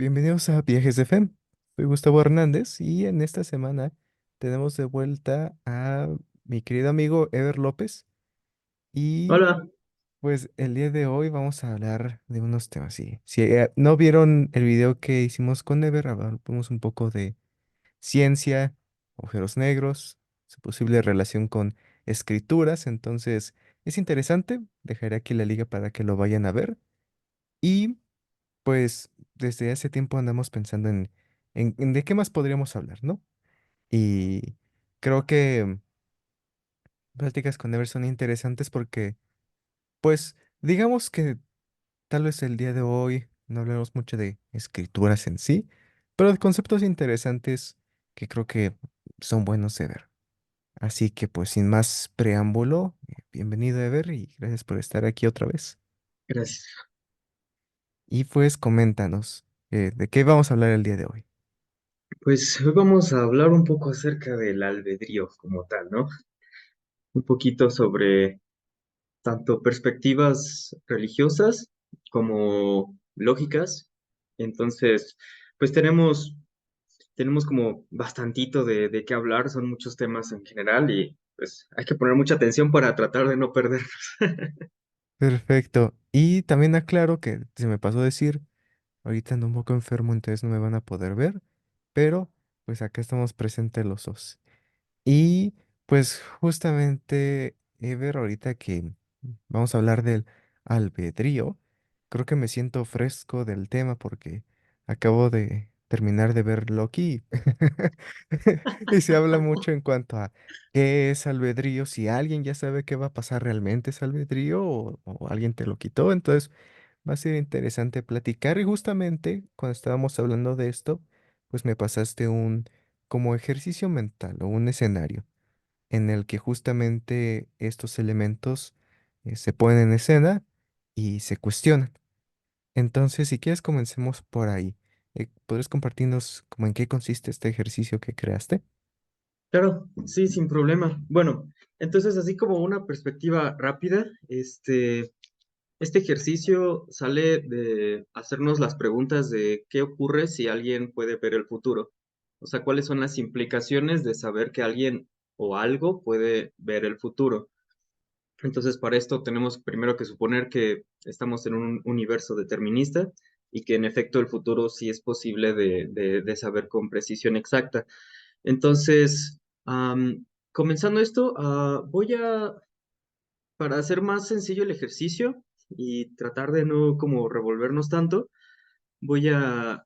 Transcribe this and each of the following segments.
Bienvenidos a Viajes de FEM. Soy Gustavo Hernández y en esta semana tenemos de vuelta a mi querido amigo Ever López. Y Hola, pues el día de hoy vamos a hablar de unos temas. Si no vieron el video que hicimos con Ever, hablamos un poco de ciencia, agujeros negros, su posible relación con escrituras. Entonces es interesante. Dejaré aquí la liga para que lo vayan a ver. Y pues desde hace tiempo andamos pensando en de qué más podríamos hablar, ¿no? Y creo que pláticas con Ever son interesantes porque, pues, digamos que tal vez el día de hoy no hablemos mucho de escrituras en sí, pero de conceptos interesantes que creo que son buenos de ver. Así que, pues, sin más preámbulo, bienvenido Ever y gracias por estar aquí otra vez. gracias. Y pues, coméntanos, ¿de qué vamos a hablar el día de hoy? Pues hoy vamos a hablar un poco acerca del albedrío como tal, ¿no? Un poquito sobre tanto perspectivas religiosas como lógicas. Entonces, pues tenemos como bastantito de qué hablar, son muchos temas en general y pues hay que poner mucha atención para tratar de no perdernos. Perfecto. Y también aclaro que se me pasó a decir, ahorita ando un poco enfermo, entonces no me van a poder ver, pero pues acá estamos presentes los dos. Y pues justamente, Ever, ahorita que vamos a hablar del albedrío, creo que me siento fresco del tema porque acabo de terminar de ver Loki y se habla mucho en cuanto a qué es albedrío, si alguien ya sabe qué va a pasar realmente es albedrío o alguien te lo quitó, entonces va a ser interesante platicar y justamente cuando estábamos hablando de esto, pues me pasaste un como ejercicio mental o un escenario en el que justamente estos elementos se ponen en escena y se cuestionan. Entonces, si quieres, comencemos por ahí. ¿Podrías compartirnos como en qué consiste este ejercicio que creaste? Claro, sí, sin problema. Bueno, entonces así como una perspectiva rápida, este ejercicio sale de hacernos las preguntas de qué ocurre si alguien puede ver el futuro. O sea, cuáles son las implicaciones de saber que alguien o algo puede ver el futuro. Entonces, para esto tenemos primero que suponer que estamos en un universo determinista y que en efecto el futuro sí es posible de saber con precisión exacta. Entonces, comenzando esto, para hacer más sencillo el ejercicio y tratar de no como revolvernos tanto, voy a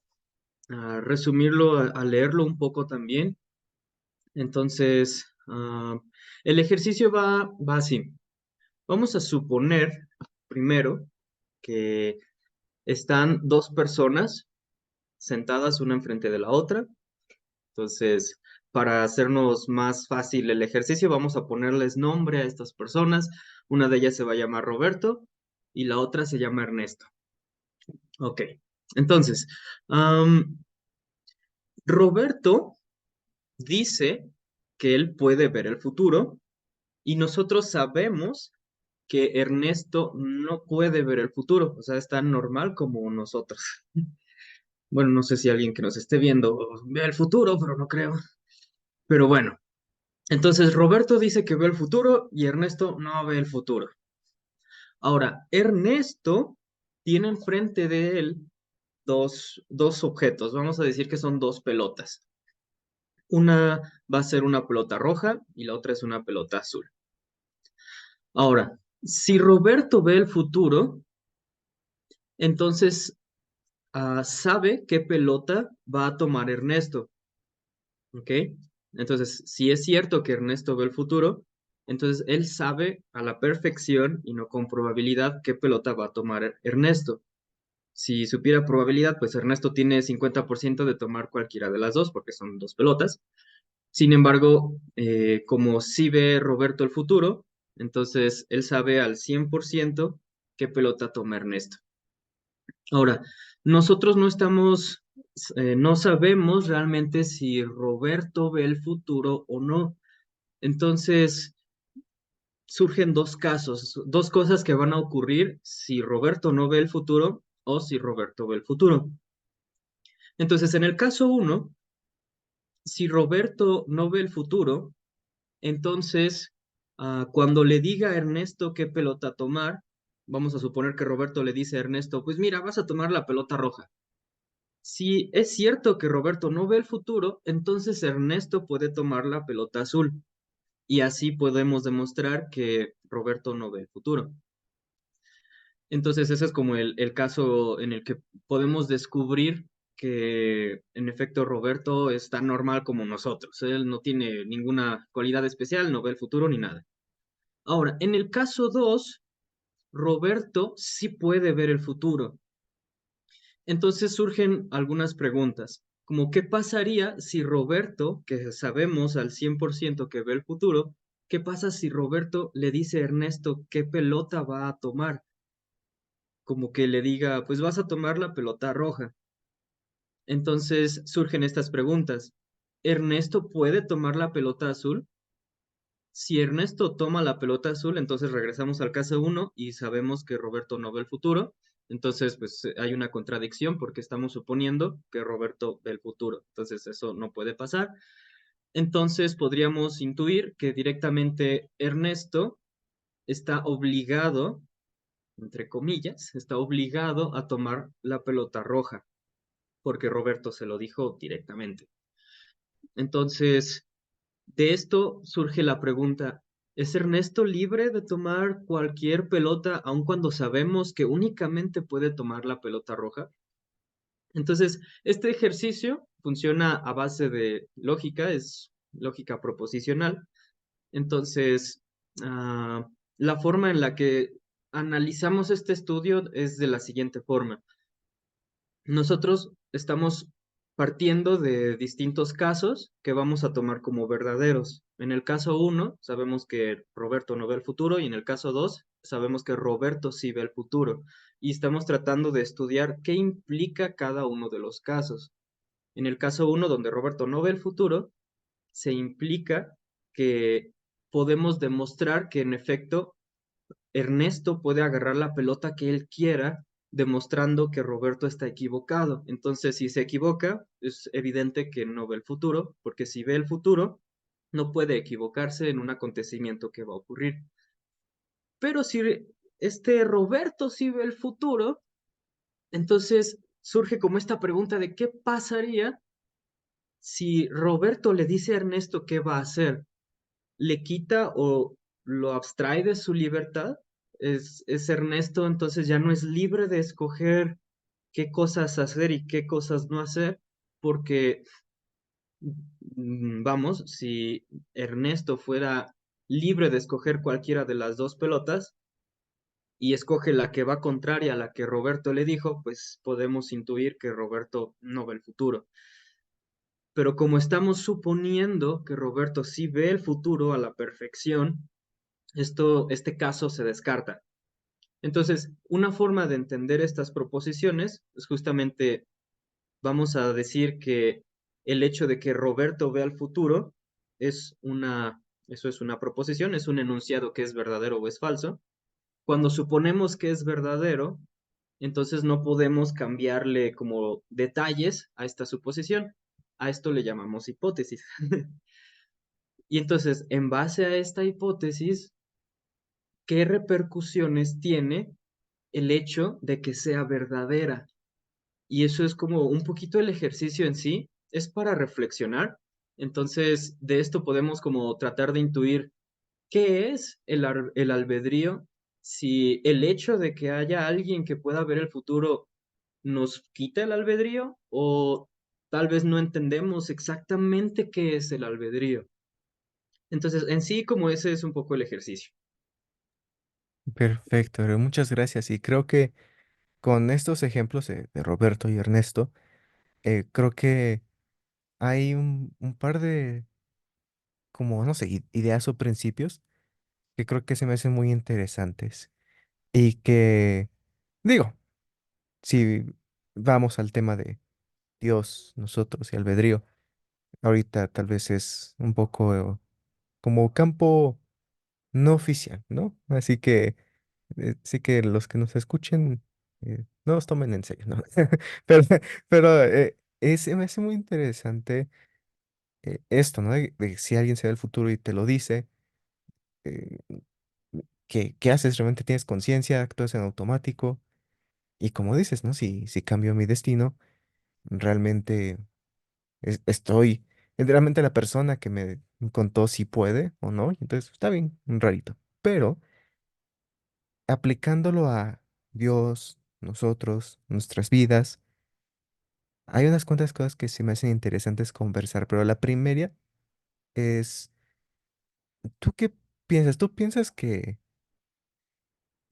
resumirlo, a leerlo un poco también. Entonces, el ejercicio va así. Vamos a suponer primero que están dos personas sentadas una enfrente de la otra. Entonces, para hacernos más fácil el ejercicio, vamos a ponerles nombre a estas personas. Una de ellas se va a llamar Roberto y la otra se llama Ernesto. Ok, entonces, am, Roberto dice que él puede ver el futuro y nosotros sabemos que Ernesto no puede ver el futuro, o sea, es tan normal como nosotros. Bueno, no sé si alguien que nos esté viendo ve el futuro, pero no creo. Pero bueno, entonces Roberto dice que ve el futuro y Ernesto no ve el futuro. Ahora, Ernesto tiene enfrente de él dos objetos, vamos a decir que son dos pelotas. Una va a ser una pelota roja y la otra es una pelota azul. Ahora, si Roberto ve el futuro, entonces sabe qué pelota va a tomar Ernesto, ¿ok? Entonces, si es cierto que Ernesto ve el futuro, entonces él sabe a la perfección y no con probabilidad qué pelota va a tomar Ernesto. Si supiera probabilidad, pues Ernesto tiene 50% de tomar cualquiera de las dos, porque son dos pelotas. Sin embargo, como sí ve Roberto el futuro, entonces él sabe al 100% qué pelota toma Ernesto. Ahora, nosotros no sabemos realmente si Roberto ve el futuro o no. Entonces, surgen dos casos, dos cosas que van a ocurrir si Roberto no ve el futuro o si Roberto ve el futuro. Entonces, en el caso uno, si Roberto no ve el futuro, entonces, cuando le diga a Ernesto qué pelota tomar, vamos a suponer que Roberto le dice a Ernesto, pues mira, vas a tomar la pelota roja. Si es cierto que Roberto no ve el futuro, entonces Ernesto puede tomar la pelota azul y así podemos demostrar que Roberto no ve el futuro. Entonces, ese es como el caso en el que podemos descubrir que en efecto Roberto es tan normal como nosotros. Él no tiene ninguna cualidad especial, no ve el futuro ni nada. Ahora, en el caso 2, Roberto sí puede ver el futuro. Entonces surgen algunas preguntas, como qué pasaría si Roberto, que sabemos al 100% que ve el futuro, qué pasa si Roberto le dice a Ernesto qué pelota va a tomar, como que le diga, pues vas a tomar la pelota roja. Entonces surgen estas preguntas. ¿Ernesto puede tomar la pelota azul? Si Ernesto toma la pelota azul, entonces regresamos al caso uno y sabemos que Roberto no ve el futuro. Entonces, pues hay una contradicción porque estamos suponiendo que Roberto ve el futuro. Entonces, eso no puede pasar. Entonces, podríamos intuir que directamente Ernesto está obligado, entre comillas, está obligado a tomar la pelota roja porque Roberto se lo dijo directamente. Entonces, de esto surge la pregunta, ¿es Ernesto libre de tomar cualquier pelota aun cuando sabemos que únicamente puede tomar la pelota roja? Entonces, este ejercicio funciona a base de lógica, es lógica proposicional. Entonces, la forma en la que analizamos este estudio es de la siguiente forma. Nosotros estamos partiendo de distintos casos que vamos a tomar como verdaderos. En el caso uno, sabemos que Roberto no ve el futuro y en el caso 2, sabemos que Roberto sí ve el futuro. Y estamos tratando de estudiar qué implica cada uno de los casos. En el caso uno, donde Roberto no ve el futuro, se implica que podemos demostrar que en efecto Ernesto puede agarrar la pelota que él quiera, demostrando que Roberto está equivocado. Entonces, si se equivoca, es evidente que no ve el futuro, porque si ve el futuro, no puede equivocarse en un acontecimiento que va a ocurrir. Pero si este Roberto sí ve el futuro, entonces surge como esta pregunta de qué pasaría si Roberto le dice a Ernesto qué va a hacer. ¿Le quita o lo abstrae de su libertad? Es Ernesto, entonces ya no es libre de escoger qué cosas hacer y qué cosas no hacer, porque, vamos, si Ernesto fuera libre de escoger cualquiera de las dos pelotas y escoge la que va contraria a la que Roberto le dijo, pues podemos intuir que Roberto no ve el futuro. Pero como estamos suponiendo que Roberto sí ve el futuro a la perfección, este caso se descarta. Entonces, una forma de entender estas proposiciones es justamente, vamos a decir que el hecho de que Roberto vea el futuro eso es una proposición, es un enunciado que es verdadero o es falso. Cuando suponemos que es verdadero, entonces no podemos cambiarle como detalles a esta suposición. A esto le llamamos hipótesis. Y entonces, en base a esta hipótesis, ¿qué repercusiones tiene el hecho de que sea verdadera? Y eso es como un poquito el ejercicio en sí, es para reflexionar. Entonces, de esto podemos como tratar de intuir qué es el albedrío, si el hecho de que haya alguien que pueda ver el futuro nos quita el albedrío o tal vez no entendemos exactamente qué es el albedrío. Entonces, en sí, como ese es un poco el ejercicio. Perfecto, muchas gracias. Y creo que con estos ejemplos de Roberto y Ernesto, creo que hay un par de, como, no sé, ideas o principios que creo que se me hacen muy interesantes. Y que, digo, si vamos al tema de Dios, nosotros y albedrío, ahorita tal vez es un poco como campo no oficial, ¿no? Así que sí que los que nos escuchen no los tomen en serio, ¿no? Pero, pero se me hace muy interesante esto, ¿no? De si alguien se ve el futuro y te lo dice, eh, ¿qué haces? ¿Realmente tienes conciencia? ¿Actúas en automático? Y como dices, ¿no? Si cambio mi destino, realmente estoy, realmente la persona que me contó si puede o no, y entonces está bien, un rarito. Pero aplicándolo a Dios, nosotros, nuestras vidas, hay unas cuantas cosas que se me hacen interesantes conversar, pero la primera es, ¿tú qué piensas? ¿Tú piensas que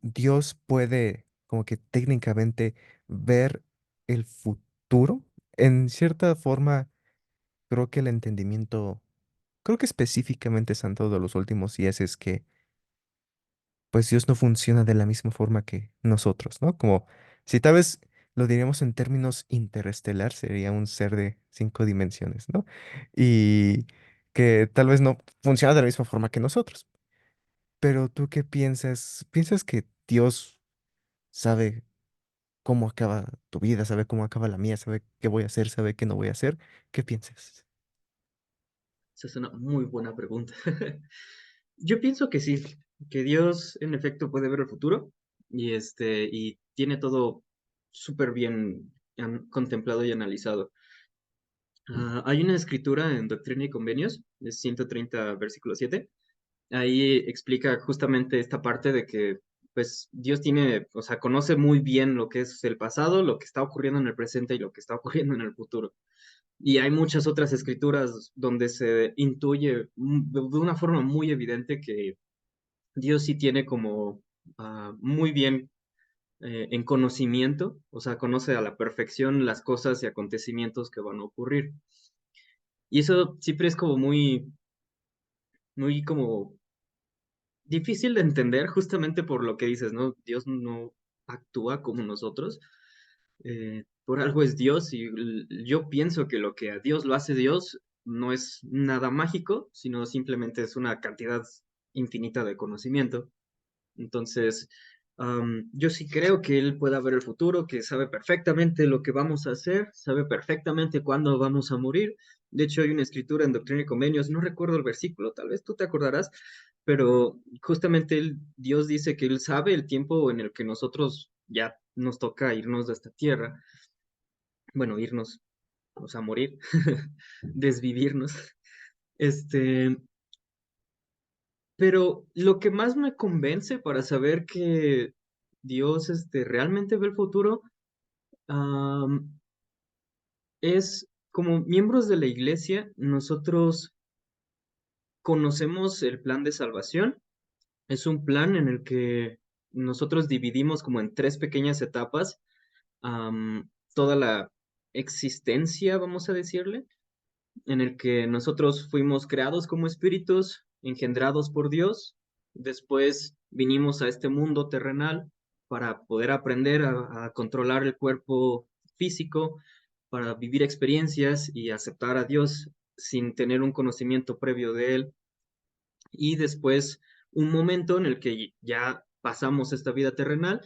Dios puede, como que técnicamente, ver el futuro? En cierta forma, creo que el entendimiento, creo que específicamente Santo de los últimos días es que, pues Dios no funciona de la misma forma que nosotros, ¿no? Como si tal vez lo diríamos en términos interestelar, sería un ser de 5 dimensiones, ¿no? Y que tal vez no funciona de la misma forma que nosotros. Pero ¿tú qué piensas? ¿Piensas que Dios sabe cómo acaba tu vida, sabe cómo acaba la mía, sabe qué voy a hacer, sabe qué no voy a hacer? ¿Qué piensas? Esa es una muy buena pregunta. Yo pienso que sí, que Dios en efecto puede ver el futuro y tiene todo súper bien contemplado y analizado. Hay una escritura en Doctrina y Convenios, es 130 versículo 7. Ahí explica justamente esta parte de que pues Dios tiene, o sea, conoce muy bien lo que es el pasado, lo que está ocurriendo en el presente y lo que está ocurriendo en el futuro. Y hay muchas otras escrituras donde se intuye de una forma muy evidente que Dios sí tiene como muy bien en conocimiento, o sea, conoce a la perfección las cosas y acontecimientos que van a ocurrir. Y eso siempre es como muy como difícil de entender justamente por lo que dices, ¿no? Dios no actúa como nosotros. Por algo es Dios y yo pienso que lo que a Dios lo hace Dios no es nada mágico, sino simplemente es una cantidad infinita de conocimiento. Entonces, yo sí creo que él pueda ver el futuro, que sabe perfectamente lo que vamos a hacer, sabe perfectamente cuándo vamos a morir. De hecho, hay una escritura en Doctrina y Convenios, no recuerdo el versículo, tal vez tú te acordarás, pero justamente Dios dice que él sabe el tiempo en el que nosotros ya nos toca irnos de esta tierra. Bueno, irnos, o sea, morir, desvivirnos. Este, Pero lo que más me convence para saber que Dios realmente ve el futuro, am, es como miembros de la iglesia, nosotros conocemos el plan de salvación. Es un plan en el que nosotros dividimos como en tres pequeñas etapas, toda la existencia, vamos a decirle, en el que nosotros fuimos creados como espíritus, engendrados por Dios. Después vinimos a este mundo terrenal para poder aprender a controlar el cuerpo físico, para vivir experiencias y aceptar a Dios sin tener un conocimiento previo de Él. Y después un momento en el que ya pasamos esta vida terrenal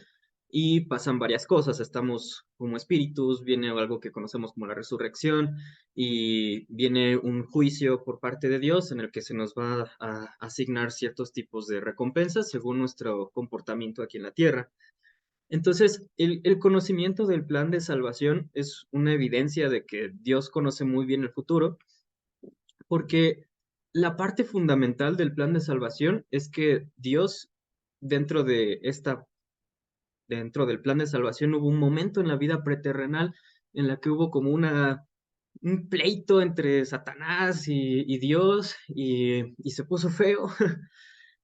y pasan varias cosas. Estamos como espíritus, viene algo que conocemos como la resurrección y viene un juicio por parte de Dios en el que se nos va a asignar ciertos tipos de recompensas según nuestro comportamiento aquí en la tierra. Entonces, el conocimiento del plan de salvación es una evidencia de que Dios conoce muy bien el futuro, porque la parte fundamental del plan de salvación es que Dios, dentro de dentro del plan de salvación, hubo un momento en la vida preterrenal en la que hubo como un pleito entre Satanás y Dios y se puso feo.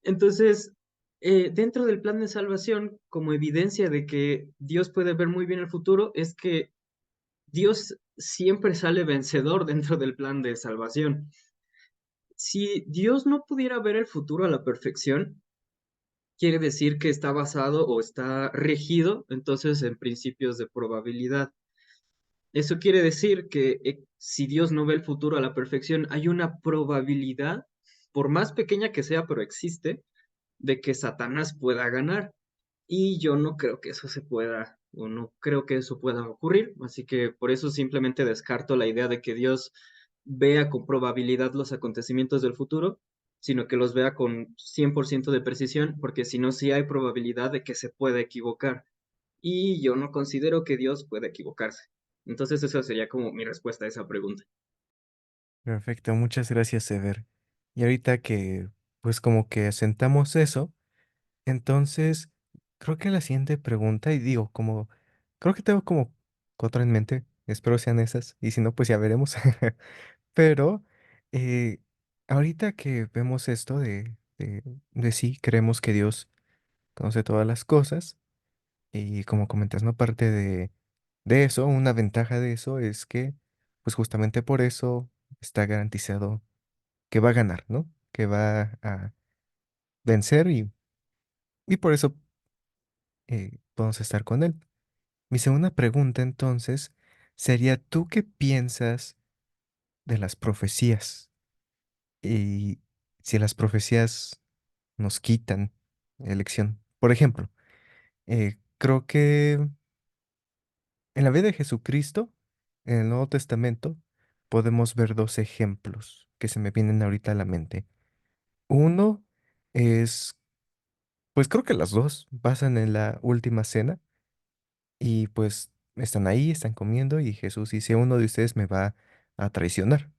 Entonces, dentro del plan de salvación, como evidencia de que Dios puede ver muy bien el futuro, es que Dios siempre sale vencedor dentro del plan de salvación. Si Dios no pudiera ver el futuro a la perfección, quiere decir que está basado o está regido entonces en principios de probabilidad. Eso quiere decir que si Dios no ve el futuro a la perfección, hay una probabilidad, por más pequeña que sea, pero existe, de que Satanás pueda ganar. Y yo no creo que eso se pueda. o no creo que eso pueda ocurrir, así que por eso simplemente descarto la idea de que Dios vea con probabilidad los acontecimientos del futuro, sino que los vea con 100% de precisión, porque si no, sí hay probabilidad de que se pueda equivocar. Y yo no considero que Dios pueda equivocarse. Entonces esa sería como mi respuesta a esa pregunta. Perfecto, muchas gracias, Ever. Y ahorita que, pues como que asentamos eso, entonces creo que la siguiente pregunta, y digo, como, creo que tengo como cuatro en mente, espero sean esas, y si no, pues ya veremos. Pero eh, ahorita que vemos esto de sí, creemos que Dios conoce todas las cosas, y como comentas, ¿no? Parte de eso, una ventaja de eso es que, pues justamente por eso está garantizado que va a ganar, ¿no? Que va a vencer y por eso podemos estar con él. Mi segunda pregunta entonces sería, ¿tú qué piensas de las profecías? Y si las profecías nos quitan elección. Por ejemplo, creo que en la vida de Jesucristo, en el Nuevo Testamento, podemos ver dos ejemplos que se me vienen ahorita a la mente. Uno es, pues creo que las dos pasan en la última cena y pues están ahí, están comiendo y Jesús dice, uno de ustedes me va a traicionar.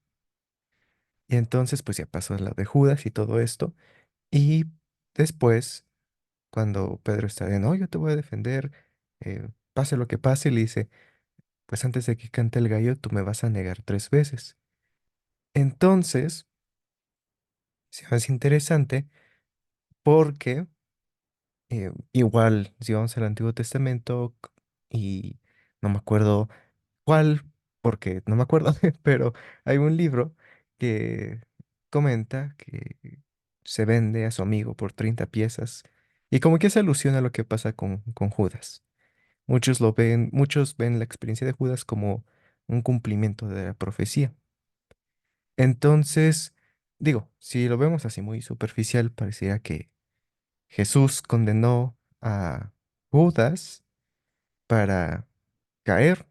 Y entonces pues ya pasó la de Judas y todo esto. Y después, cuando Pedro está de, no, yo te voy a defender, pase lo que pase, le dice, pues antes de que cante el gallo, tú me vas a negar tres veces. Entonces, se me hace interesante porque igual, si vamos al Antiguo Testamento y no me acuerdo cuál, porque no me acuerdo, pero hay un libro que comenta que se vende a su amigo por 30 piezas y como que se alusiona a lo que pasa con Judas. Muchos ven la experiencia de Judas como un cumplimiento de la profecía. Entonces, digo, si lo vemos así muy superficial, pareciera que Jesús condenó a Judas para caer,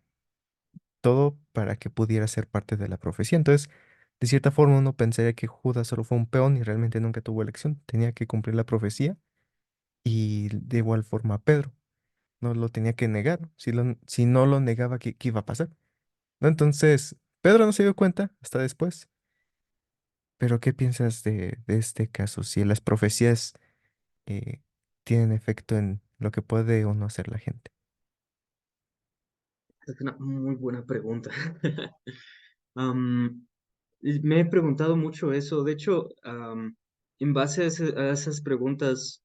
todo para que pudiera ser parte de la profecía. Entonces, de cierta forma, uno pensaría que Judas solo fue un peón y realmente nunca tuvo elección. Tenía que cumplir la profecía y de igual forma Pedro. No lo tenía que negar. Si no lo negaba, ¿qué iba a pasar? ¿No? Entonces, Pedro no se dio cuenta hasta después. Pero, ¿qué piensas de este caso? Si las profecías eh, tienen efecto en lo que puede o no hacer la gente. Es una muy buena pregunta. Am, Me he preguntado mucho eso. De hecho, en base a esas preguntas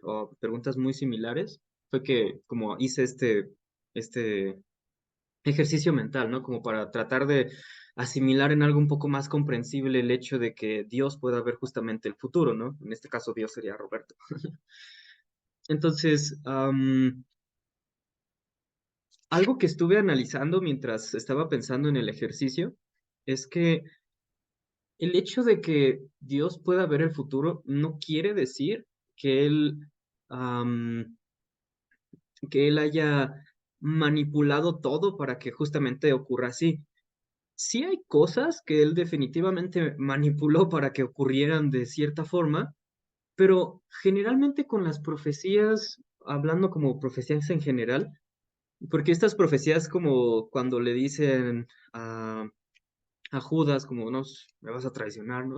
o preguntas muy similares, fue que como hice este ejercicio mental, ¿no? Como para tratar de asimilar en algo un poco más comprensible el hecho de que Dios pueda ver justamente el futuro, ¿no? En este caso, Dios sería Roberto. Entonces, algo que estuve analizando mientras estaba pensando en el ejercicio es que el hecho de que Dios pueda ver el futuro no quiere decir que am, que él haya manipulado todo para que justamente ocurra así. Sí hay cosas que él definitivamente manipuló para que ocurrieran de cierta forma, pero generalmente con las profecías, hablando como profecías en general, porque estas profecías como cuando le dicen a Judas como, no, me vas a traicionar, ¿no?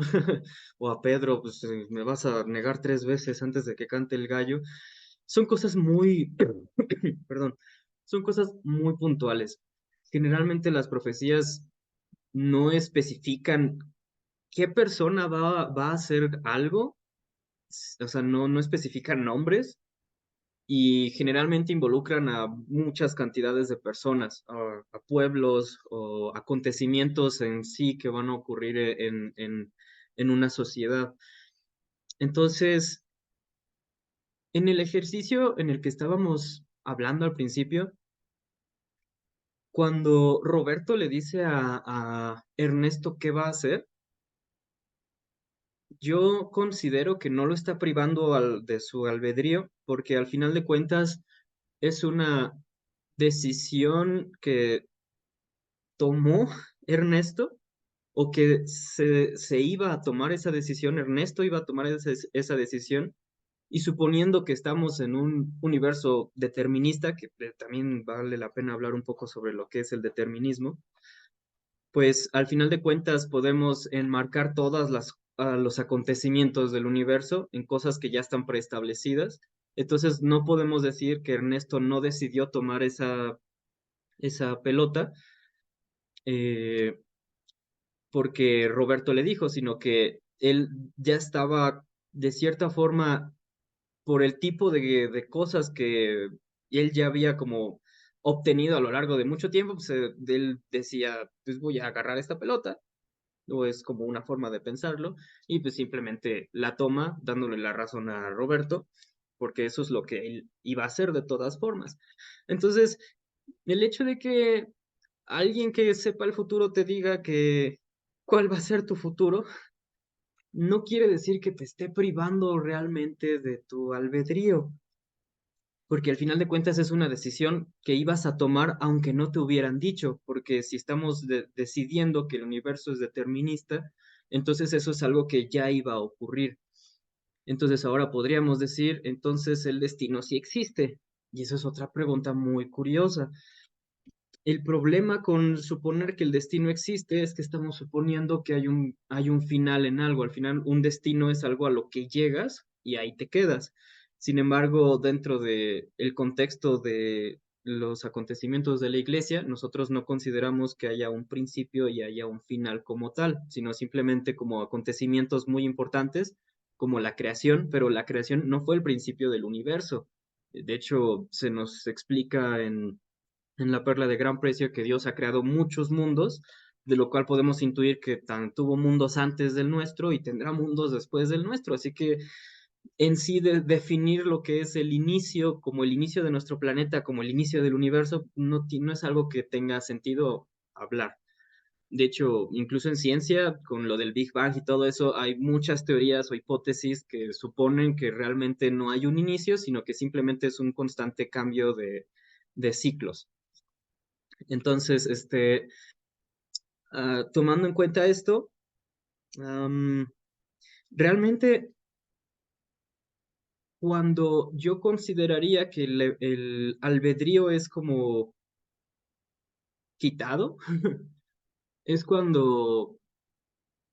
O a Pedro, pues me vas a negar tres veces antes de que cante el gallo. Son cosas muy, perdón, son cosas muy puntuales. Generalmente las profecías no especifican qué persona va a hacer algo, o sea, no especifican nombres y generalmente involucran a muchas cantidades de personas, a pueblos o acontecimientos en sí que van a ocurrir en una sociedad. Entonces, en el ejercicio en el que estábamos hablando al principio, cuando Roberto le dice a Ernesto qué va a hacer, yo considero que no lo está privando de su albedrío, porque al final de cuentas es una decisión que tomó Ernesto o que se iba a tomar esa decisión, Ernesto iba a tomar esa decisión, y suponiendo que estamos en un universo determinista, que también vale la pena hablar un poco sobre lo que es el determinismo, pues al final de cuentas podemos enmarcar todas los acontecimientos del universo en cosas que ya están preestablecidas. Entonces no podemos decir que Ernesto no decidió tomar esa pelota, eh, porque Roberto le dijo, sino que él ya estaba de cierta forma por el tipo de cosas que él ya había como obtenido a lo largo de mucho tiempo, pues él decía, pues voy a agarrar esta pelota, o es como una forma de pensarlo, y pues simplemente la toma dándole la razón a Roberto, porque eso es lo que él iba a hacer de todas formas. Entonces, el hecho de que alguien que sepa el futuro te diga que cuál va a ser tu futuro, no quiere decir que te esté privando realmente de tu albedrío, porque al final de cuentas es una decisión que ibas a tomar aunque no te hubieran dicho, porque si estamos decidiendo que el universo es determinista, entonces eso es algo que ya iba a ocurrir. Entonces ahora podríamos decir, entonces el destino sí existe. Y eso es otra pregunta muy curiosa. El problema con suponer que el destino existe es que estamos suponiendo que hay un final en algo. Al final, un destino es algo a lo que llegas y ahí te quedas. Sin embargo, dentro de el contexto de los acontecimientos de la iglesia, nosotros no consideramos que haya un principio y haya un final como tal, sino simplemente como acontecimientos muy importantes, como la creación, pero la creación no fue el principio del universo. De hecho, se nos explica en la perla de gran precio que Dios ha creado muchos mundos, de lo cual podemos intuir que tuvo mundos antes del nuestro y tendrá mundos después del nuestro. Así que en sí definir lo que es el inicio, como el inicio de nuestro planeta, como el inicio del universo, no es algo que tenga sentido hablar. De hecho, incluso en ciencia, con lo del Big Bang y todo eso, hay muchas teorías o hipótesis que suponen que realmente no hay un inicio, sino que simplemente es un constante cambio de ciclos. Entonces, tomando en cuenta esto, am, realmente cuando yo consideraría que el albedrío es como quitado, es cuando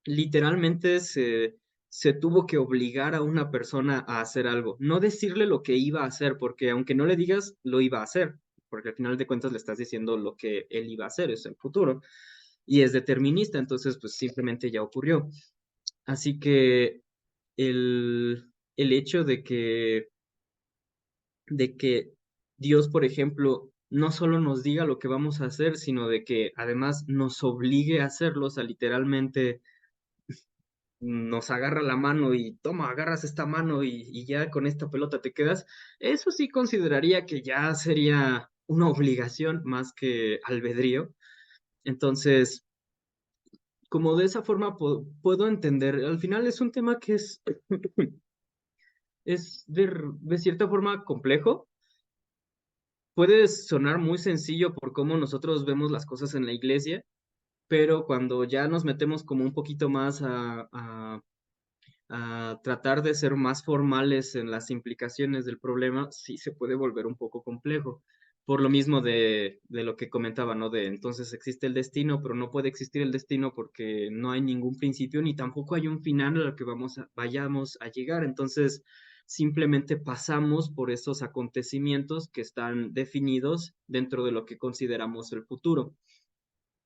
literalmente se tuvo que obligar a una persona a hacer algo, no decirle lo que iba a hacer, porque aunque no le digas, lo iba a hacer, porque al final de cuentas le estás diciendo lo que él iba a hacer, es el futuro, y es determinista, entonces pues simplemente ya ocurrió. Así que el hecho de que Dios, por ejemplo, no solo nos diga lo que vamos a hacer, sino de que además nos obligue a hacerlo, o sea, literalmente nos agarra la mano y toma, agarras esta mano y ya con esta pelota te quedas, eso sí consideraría que ya sería una obligación más que albedrío. Entonces, como de esa forma puedo entender, al final es un tema que es de cierta forma complejo. Puede sonar muy sencillo por cómo nosotros vemos las cosas en la iglesia, pero cuando ya nos metemos como un poquito más a tratar de ser más formales en las implicaciones del problema, sí se puede volver un poco complejo. Por lo mismo de lo que comentaba, ¿no? De entonces existe el destino, pero no puede existir el destino porque no hay ningún principio ni tampoco hay un final al que vayamos a llegar. Entonces, simplemente pasamos por esos acontecimientos que están definidos dentro de lo que consideramos el futuro.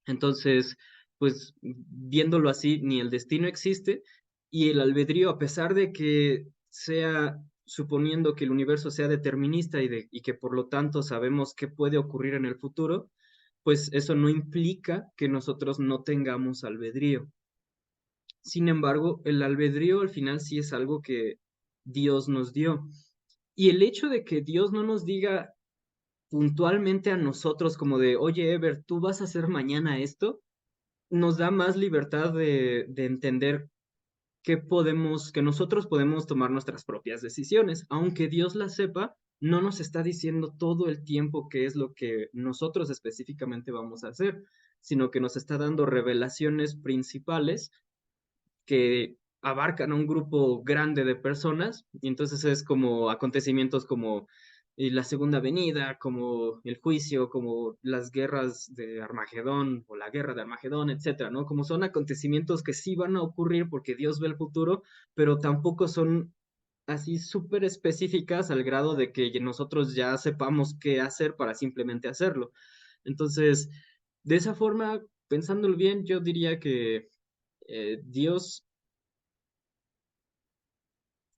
Entonces, pues viéndolo así, ni el destino existe y el albedrío, a pesar de que sea, suponiendo que el universo sea determinista y que por lo tanto sabemos qué puede ocurrir en el futuro, pues eso no implica que nosotros no tengamos albedrío. Sin embargo, el albedrío al final sí es algo que Dios nos dio. Y el hecho de que Dios no nos diga puntualmente a nosotros como de, oye, Ever, tú vas a hacer mañana esto, nos da más libertad de entender que nosotros podemos tomar nuestras propias decisiones. Aunque Dios las sepa, no nos está diciendo todo el tiempo qué es lo que nosotros específicamente vamos a hacer, sino que nos está dando revelaciones principales que abarcan a un grupo grande de personas, y entonces es como acontecimientos como la Segunda Venida, como el juicio, como las guerras de Armagedón o la guerra de Armagedón, etcétera, ¿no? Como son acontecimientos que sí van a ocurrir porque Dios ve el futuro, pero tampoco son así súper específicas al grado de que nosotros ya sepamos qué hacer para simplemente hacerlo. Entonces, de esa forma, pensándolo bien, yo diría que Dios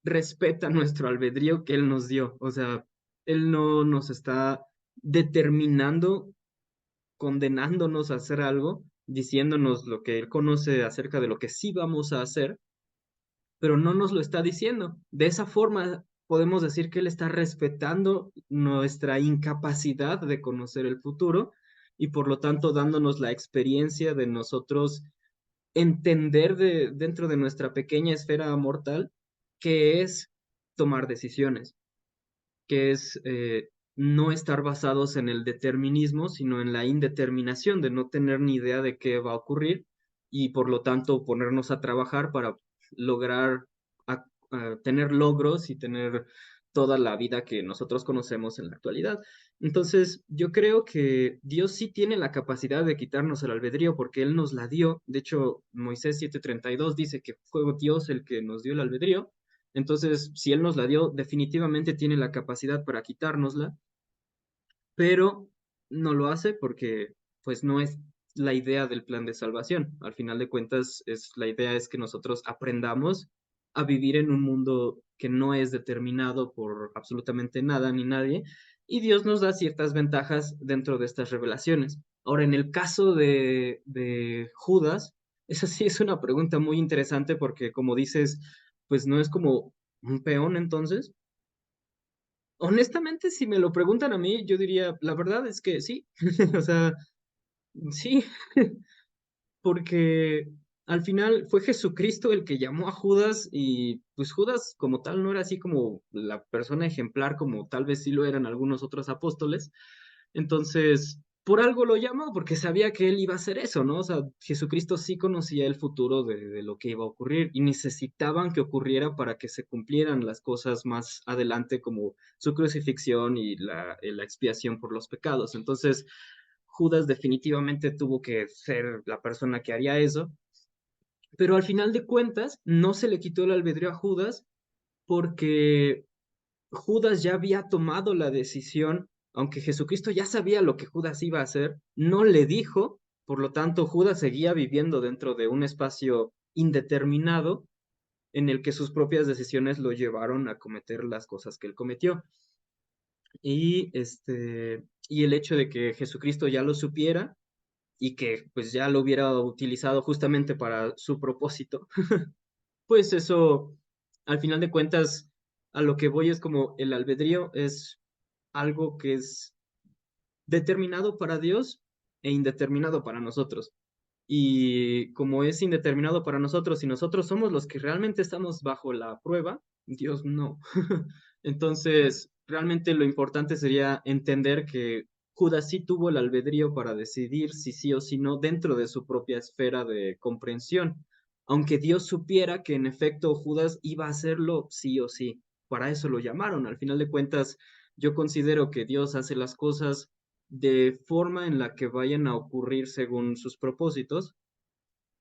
respeta nuestro albedrío que Él nos dio. O sea, Él no nos está determinando, condenándonos a hacer algo, diciéndonos lo que Él conoce acerca de lo que sí vamos a hacer, pero no nos lo está diciendo. De esa forma podemos decir que Él está respetando nuestra incapacidad de conocer el futuro y por lo tanto dándonos la experiencia de nosotros entender dentro de nuestra pequeña esfera mortal qué es tomar decisiones, que es no estar basados en el determinismo, sino en la indeterminación de no tener ni idea de qué va a ocurrir y por lo tanto ponernos a trabajar para lograr tener logros y tener toda la vida que nosotros conocemos en la actualidad. Entonces, yo creo que Dios sí tiene la capacidad de quitarnos el albedrío porque Él nos la dio. De hecho, Moisés 7:32 dice que fue Dios el que nos dio el albedrío. Entonces, si Él nos la dio, definitivamente tiene la capacidad para quitárnosla, pero no lo hace porque pues no es la idea del plan de salvación. Al final de cuentas, la idea es que nosotros aprendamos a vivir en un mundo que no es determinado por absolutamente nada ni nadie, y Dios nos da ciertas ventajas dentro de estas revelaciones. Ahora, en el caso de Judas, esa sí es una pregunta muy interesante porque, como dices, pues no es como un peón entonces. Honestamente, si me lo preguntan a mí, yo diría, la verdad es que sí. O sea, sí, porque al final fue Jesucristo el que llamó a Judas y pues Judas como tal no era así como la persona ejemplar como tal vez sí lo eran algunos otros apóstoles. Entonces, por algo lo llamó, porque sabía que él iba a hacer eso, ¿no? O sea, Jesucristo sí conocía el futuro de lo que iba a ocurrir y necesitaban que ocurriera para que se cumplieran las cosas más adelante, como su crucifixión y la expiación por los pecados. Entonces, Judas definitivamente tuvo que ser la persona que haría eso, pero al final de cuentas no se le quitó el albedrío a Judas porque Judas ya había tomado la decisión, aunque Jesucristo ya sabía lo que Judas iba a hacer, no le dijo, por lo tanto Judas seguía viviendo dentro de un espacio indeterminado en el que sus propias decisiones lo llevaron a cometer las cosas que él cometió. Y el hecho de que Jesucristo ya lo supiera y que pues ya lo hubiera utilizado justamente para su propósito, pues eso, al final de cuentas, a lo que voy es como el albedrío es algo que es determinado para Dios e indeterminado para nosotros. Y como es indeterminado para nosotros y nosotros somos los que realmente estamos bajo la prueba, Dios no. Entonces, realmente lo importante sería entender que Judas sí tuvo el albedrío para decidir si sí o si no dentro de su propia esfera de comprensión, aunque Dios supiera que en efecto Judas iba a hacerlo sí o sí. Para eso lo llamaron. Al final de cuentas, yo considero que Dios hace las cosas de forma en la que vayan a ocurrir según sus propósitos.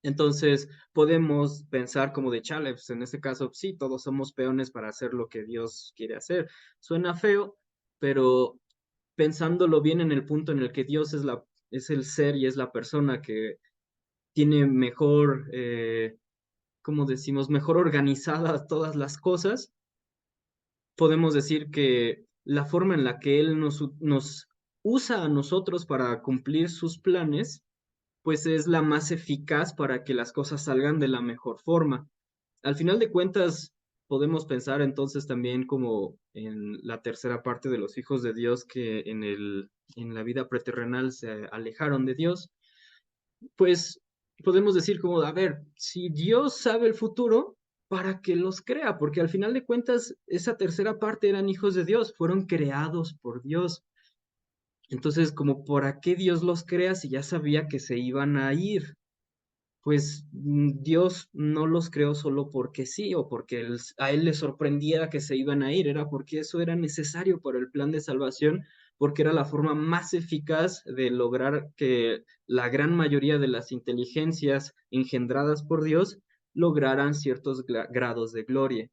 Entonces, podemos pensar como de chale, pues en este caso, sí, todos somos peones para hacer lo que Dios quiere hacer. Suena feo, pero pensándolo bien en el punto en el que Dios es el ser y es la persona que tiene mejor, como decimos, mejor organizadas todas las cosas, podemos decir que la forma en la que Él nos usa a nosotros para cumplir sus planes pues es la más eficaz para que las cosas salgan de la mejor forma. Al final de cuentas, podemos pensar entonces también como en la tercera parte de los hijos de Dios que en la vida preterrenal se alejaron de Dios, pues podemos decir como, a ver, si Dios sabe el futuro, para que los crea, porque al final de cuentas esa tercera parte eran hijos de Dios, fueron creados por Dios. Entonces, como ¿para qué Dios los crea si ya sabía que se iban a ir? Pues Dios no los creó solo porque sí o porque a él le sorprendiera que se iban a ir, era porque eso era necesario para el plan de salvación, porque era la forma más eficaz de lograr que la gran mayoría de las inteligencias engendradas por Dios lograran ciertos grados de gloria.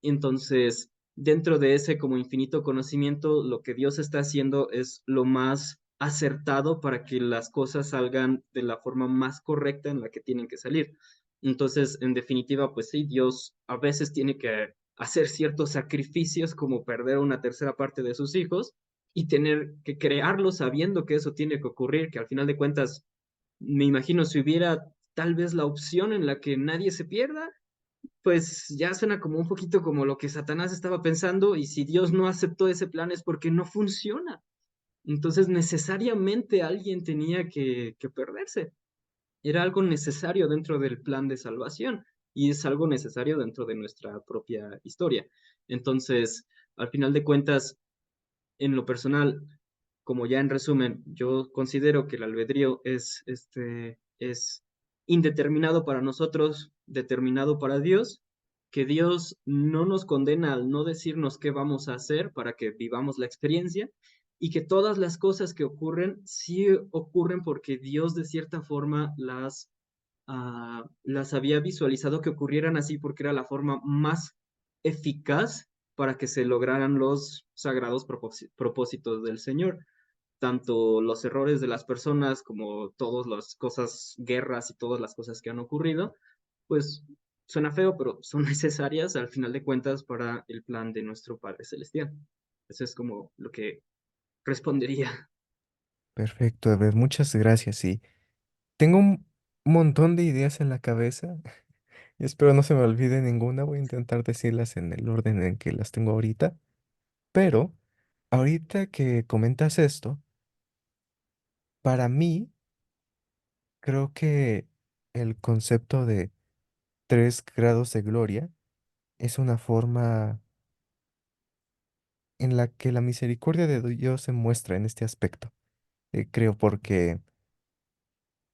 Entonces, dentro de ese como infinito conocimiento, lo que Dios está haciendo es lo más acertado para que las cosas salgan de la forma más correcta en la que tienen que salir. Entonces, en definitiva, pues sí, Dios a veces tiene que hacer ciertos sacrificios como perder una tercera parte de sus hijos y tener que crearlo sabiendo que eso tiene que ocurrir, que al final de cuentas, me imagino si hubiera tal vez la opción en la que nadie se pierda, pues ya suena como un poquito como lo que Satanás estaba pensando, y si Dios no aceptó ese plan es porque no funciona. Entonces necesariamente alguien tenía que perderse. Era algo necesario dentro del plan de salvación y es algo necesario dentro de nuestra propia historia. Entonces, al final de cuentas, en lo personal, como ya en resumen, yo considero que el albedrío es indeterminado para nosotros, determinado para Dios, que Dios no nos condena al no decirnos qué vamos a hacer para que vivamos la experiencia y que todas las cosas que ocurren sí ocurren porque Dios de cierta forma las había visualizado que ocurrieran así porque era la forma más eficaz para que se lograran los sagrados propósitos del Señor. Tanto los errores de las personas como todas las cosas, guerras y todas las cosas que han ocurrido, pues suena feo, pero son necesarias al final de cuentas para el plan de nuestro Padre Celestial. Eso es como lo que respondería. Perfecto, a ver, muchas gracias. Sí, tengo un montón de ideas en la cabeza y espero no se me olvide ninguna. Voy a intentar decirlas en el orden en que las tengo ahorita. Pero ahorita que comentas esto, para mí creo que el concepto de 3 grados de gloria es una forma en la que la misericordia de Dios se muestra en este aspecto. Creo porque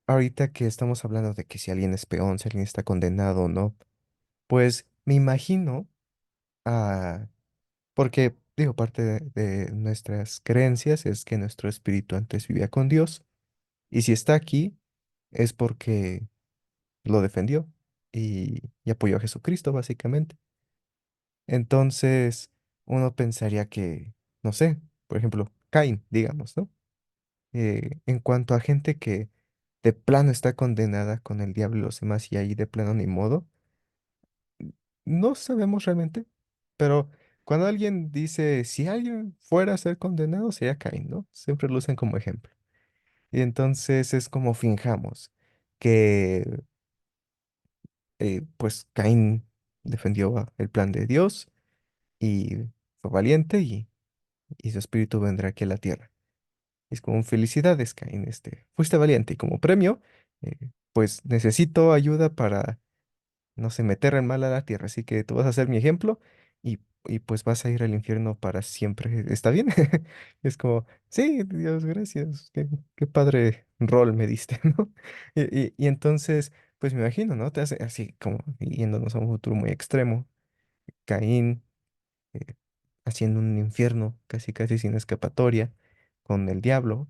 ahorita que estamos hablando de que si alguien es peón, si alguien está condenado o no, pues me imagino, ah, porque digo, parte de nuestras creencias es que nuestro espíritu antes vivía con Dios, y si está aquí es porque lo defendió y apoyó a Jesucristo, básicamente. Entonces, uno pensaría que, no sé, por ejemplo, Caín, digamos, ¿no? En cuanto a gente que de plano está condenada con el diablo y los demás y ahí de plano ni modo, no sabemos realmente, pero cuando alguien dice, si alguien fuera a ser condenado, sería Caín, ¿no? Siempre lo usan como ejemplo. Y entonces es como finjamos que, pues, Caín defendió el plan de Dios y fue valiente y su espíritu vendrá aquí a la tierra. Es como felicidades, Caín, fuiste valiente y como premio, pues necesito ayuda para, no sé, meter el mal a la tierra, así que tú vas a ser mi ejemplo y pues vas a ir al infierno para siempre. ¿Está bien? Es como, sí, Dios, gracias, qué padre rol me diste, ¿no? Y entonces, pues me imagino, ¿no? Te hace así como yéndonos a un futuro muy extremo, Caín eh, haciendo un infierno casi casi sin escapatoria con el diablo.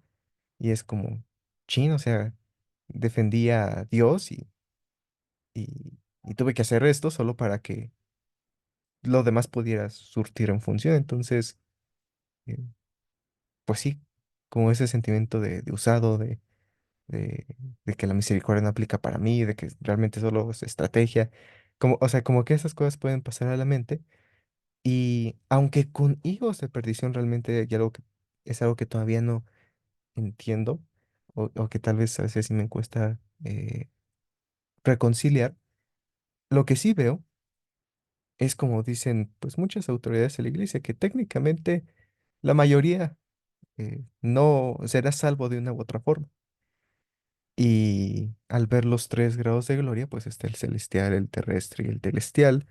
Y es como, chin, o sea, defendía a Dios y tuve que hacer esto solo para que lo demás pudiera surtir en función. Entonces, eh, pues sí, como ese sentimiento de usado, de, de que la misericordia no aplica para mí, de que realmente solo es estrategia. Como, o sea, como que esas cosas pueden pasar a la mente. Y aunque con hijos de perdición realmente hay algo que es algo que todavía no entiendo, o que tal vez a veces sí me cuesta reconciliar. Lo que sí veo es como dicen pues muchas autoridades de la iglesia, que técnicamente la mayoría no será salvo de una u otra forma. Y al ver los tres grados de gloria, pues está el celestial, el terrestre y el celestial.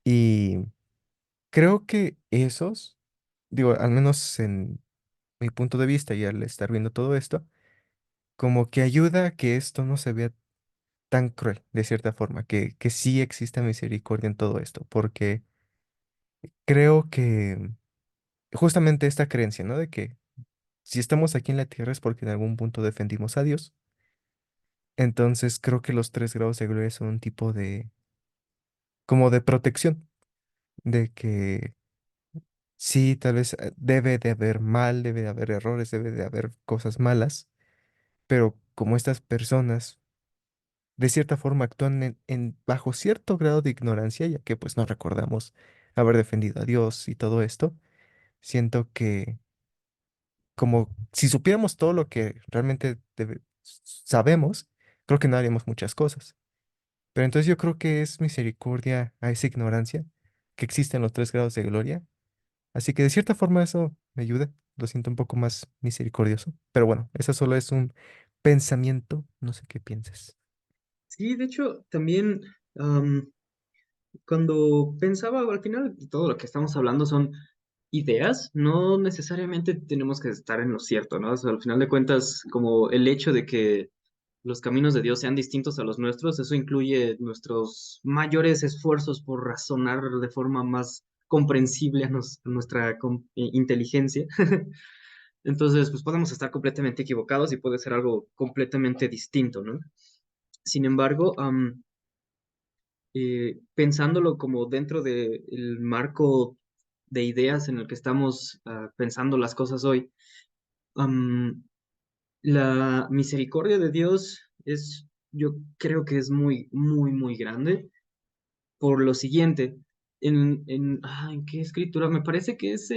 Y creo que esos, digo, al menos en mi punto de vista y al estar viendo todo esto, como que ayuda a que esto no se vea tan cruel, de cierta forma, que sí exista misericordia en todo esto, porque creo que justamente esta creencia, ¿no? De que si estamos aquí en la tierra es porque en algún punto defendimos a Dios. Entonces creo que los tres grados de gloria son un tipo de, como de protección, de que sí, tal vez debe de haber mal, debe de haber errores, debe de haber cosas malas, pero como estas personas de cierta forma actúan bajo cierto grado de ignorancia, ya que pues no recordamos haber defendido a Dios y todo esto, siento que como si supiéramos todo lo que realmente sabemos, creo que no haríamos muchas cosas. Pero entonces yo creo que es misericordia a esa ignorancia que existen los tres grados de gloria. Así que de cierta forma eso me ayuda, lo siento un poco más misericordioso. Pero bueno, eso solo es un pensamiento, no sé qué pienses. Sí, de hecho, también cuando pensaba, al final, todo lo que estamos hablando son ideas, no necesariamente tenemos que estar en lo cierto, ¿no? O sea, al final de cuentas, como el hecho de que los caminos de Dios sean distintos a los nuestros, eso incluye nuestros mayores esfuerzos por razonar de forma más comprensible a, a nuestra inteligencia. Entonces, pues podemos estar completamente equivocados y puede ser algo completamente distinto, ¿no? Sin embargo, pensándolo como dentro del marco de ideas en el que estamos pensando las cosas hoy, am, la misericordia de Dios es, yo creo que es muy, muy, muy grande por lo siguiente. ¿En qué escritura? Me parece que es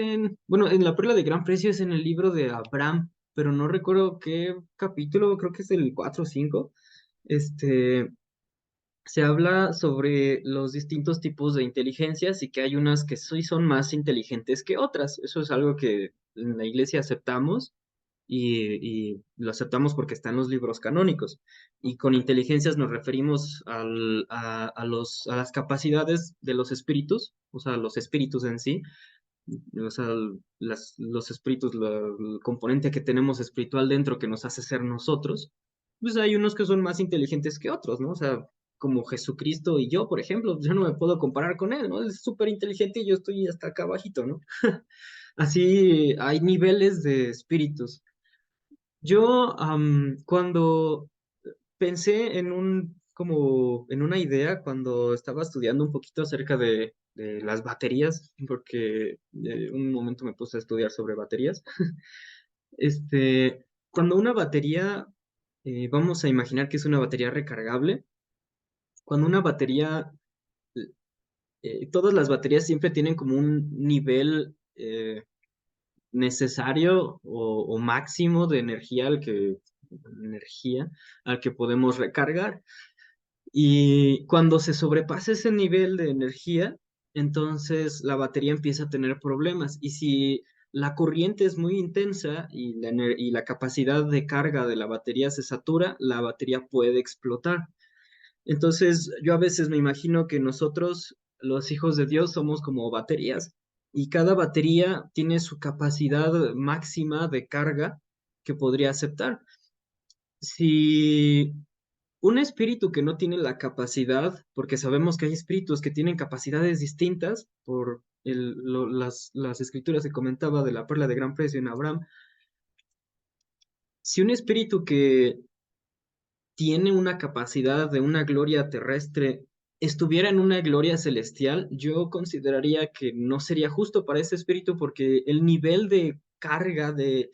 bueno, en la Perla de Gran Precio es en el libro de Abraham, pero no recuerdo qué capítulo, creo que es el 4 o 5. Este, se habla sobre los distintos tipos de inteligencias y que hay unas que sí son más inteligentes que otras. Eso es algo que en la iglesia aceptamos y lo aceptamos porque está en los libros canónicos. Y con inteligencias nos referimos a las capacidades de los espíritus, o sea, los espíritus en sí, o sea, los espíritus, el componente que tenemos espiritual dentro que nos hace ser nosotros, pues hay unos que son más inteligentes que otros, ¿no? O sea, como Jesucristo y yo, por ejemplo, yo no me puedo comparar con él, ¿no? Él es súper inteligente y yo estoy hasta acá abajito, ¿no? Así hay niveles de espíritus. Yo, cuando pensé en como en una idea cuando estaba estudiando un poquito acerca de las baterías, porque un momento me puse a estudiar sobre baterías. Cuando una batería, vamos a imaginar que es una batería recargable, cuando una batería, todas las baterías siempre tienen como un nivel necesario o máximo de energía al que podemos recargar. Y cuando se sobrepasa ese nivel de energía, entonces la batería empieza a tener problemas. Y si la corriente es muy intensa y y la capacidad de carga de la batería se satura, la batería puede explotar. Entonces yo a veces me imagino que nosotros, los hijos de Dios, somos como baterías y cada batería tiene su capacidad máxima de carga que podría aceptar. Si un espíritu que no tiene la capacidad, porque sabemos que hay espíritus que tienen capacidades distintas por las escrituras que comentaba de la perla de gran precio en Abraham, si un espíritu que tiene una capacidad de una gloria terrestre estuviera en una gloria celestial, yo consideraría que no sería justo para ese espíritu porque el nivel de carga de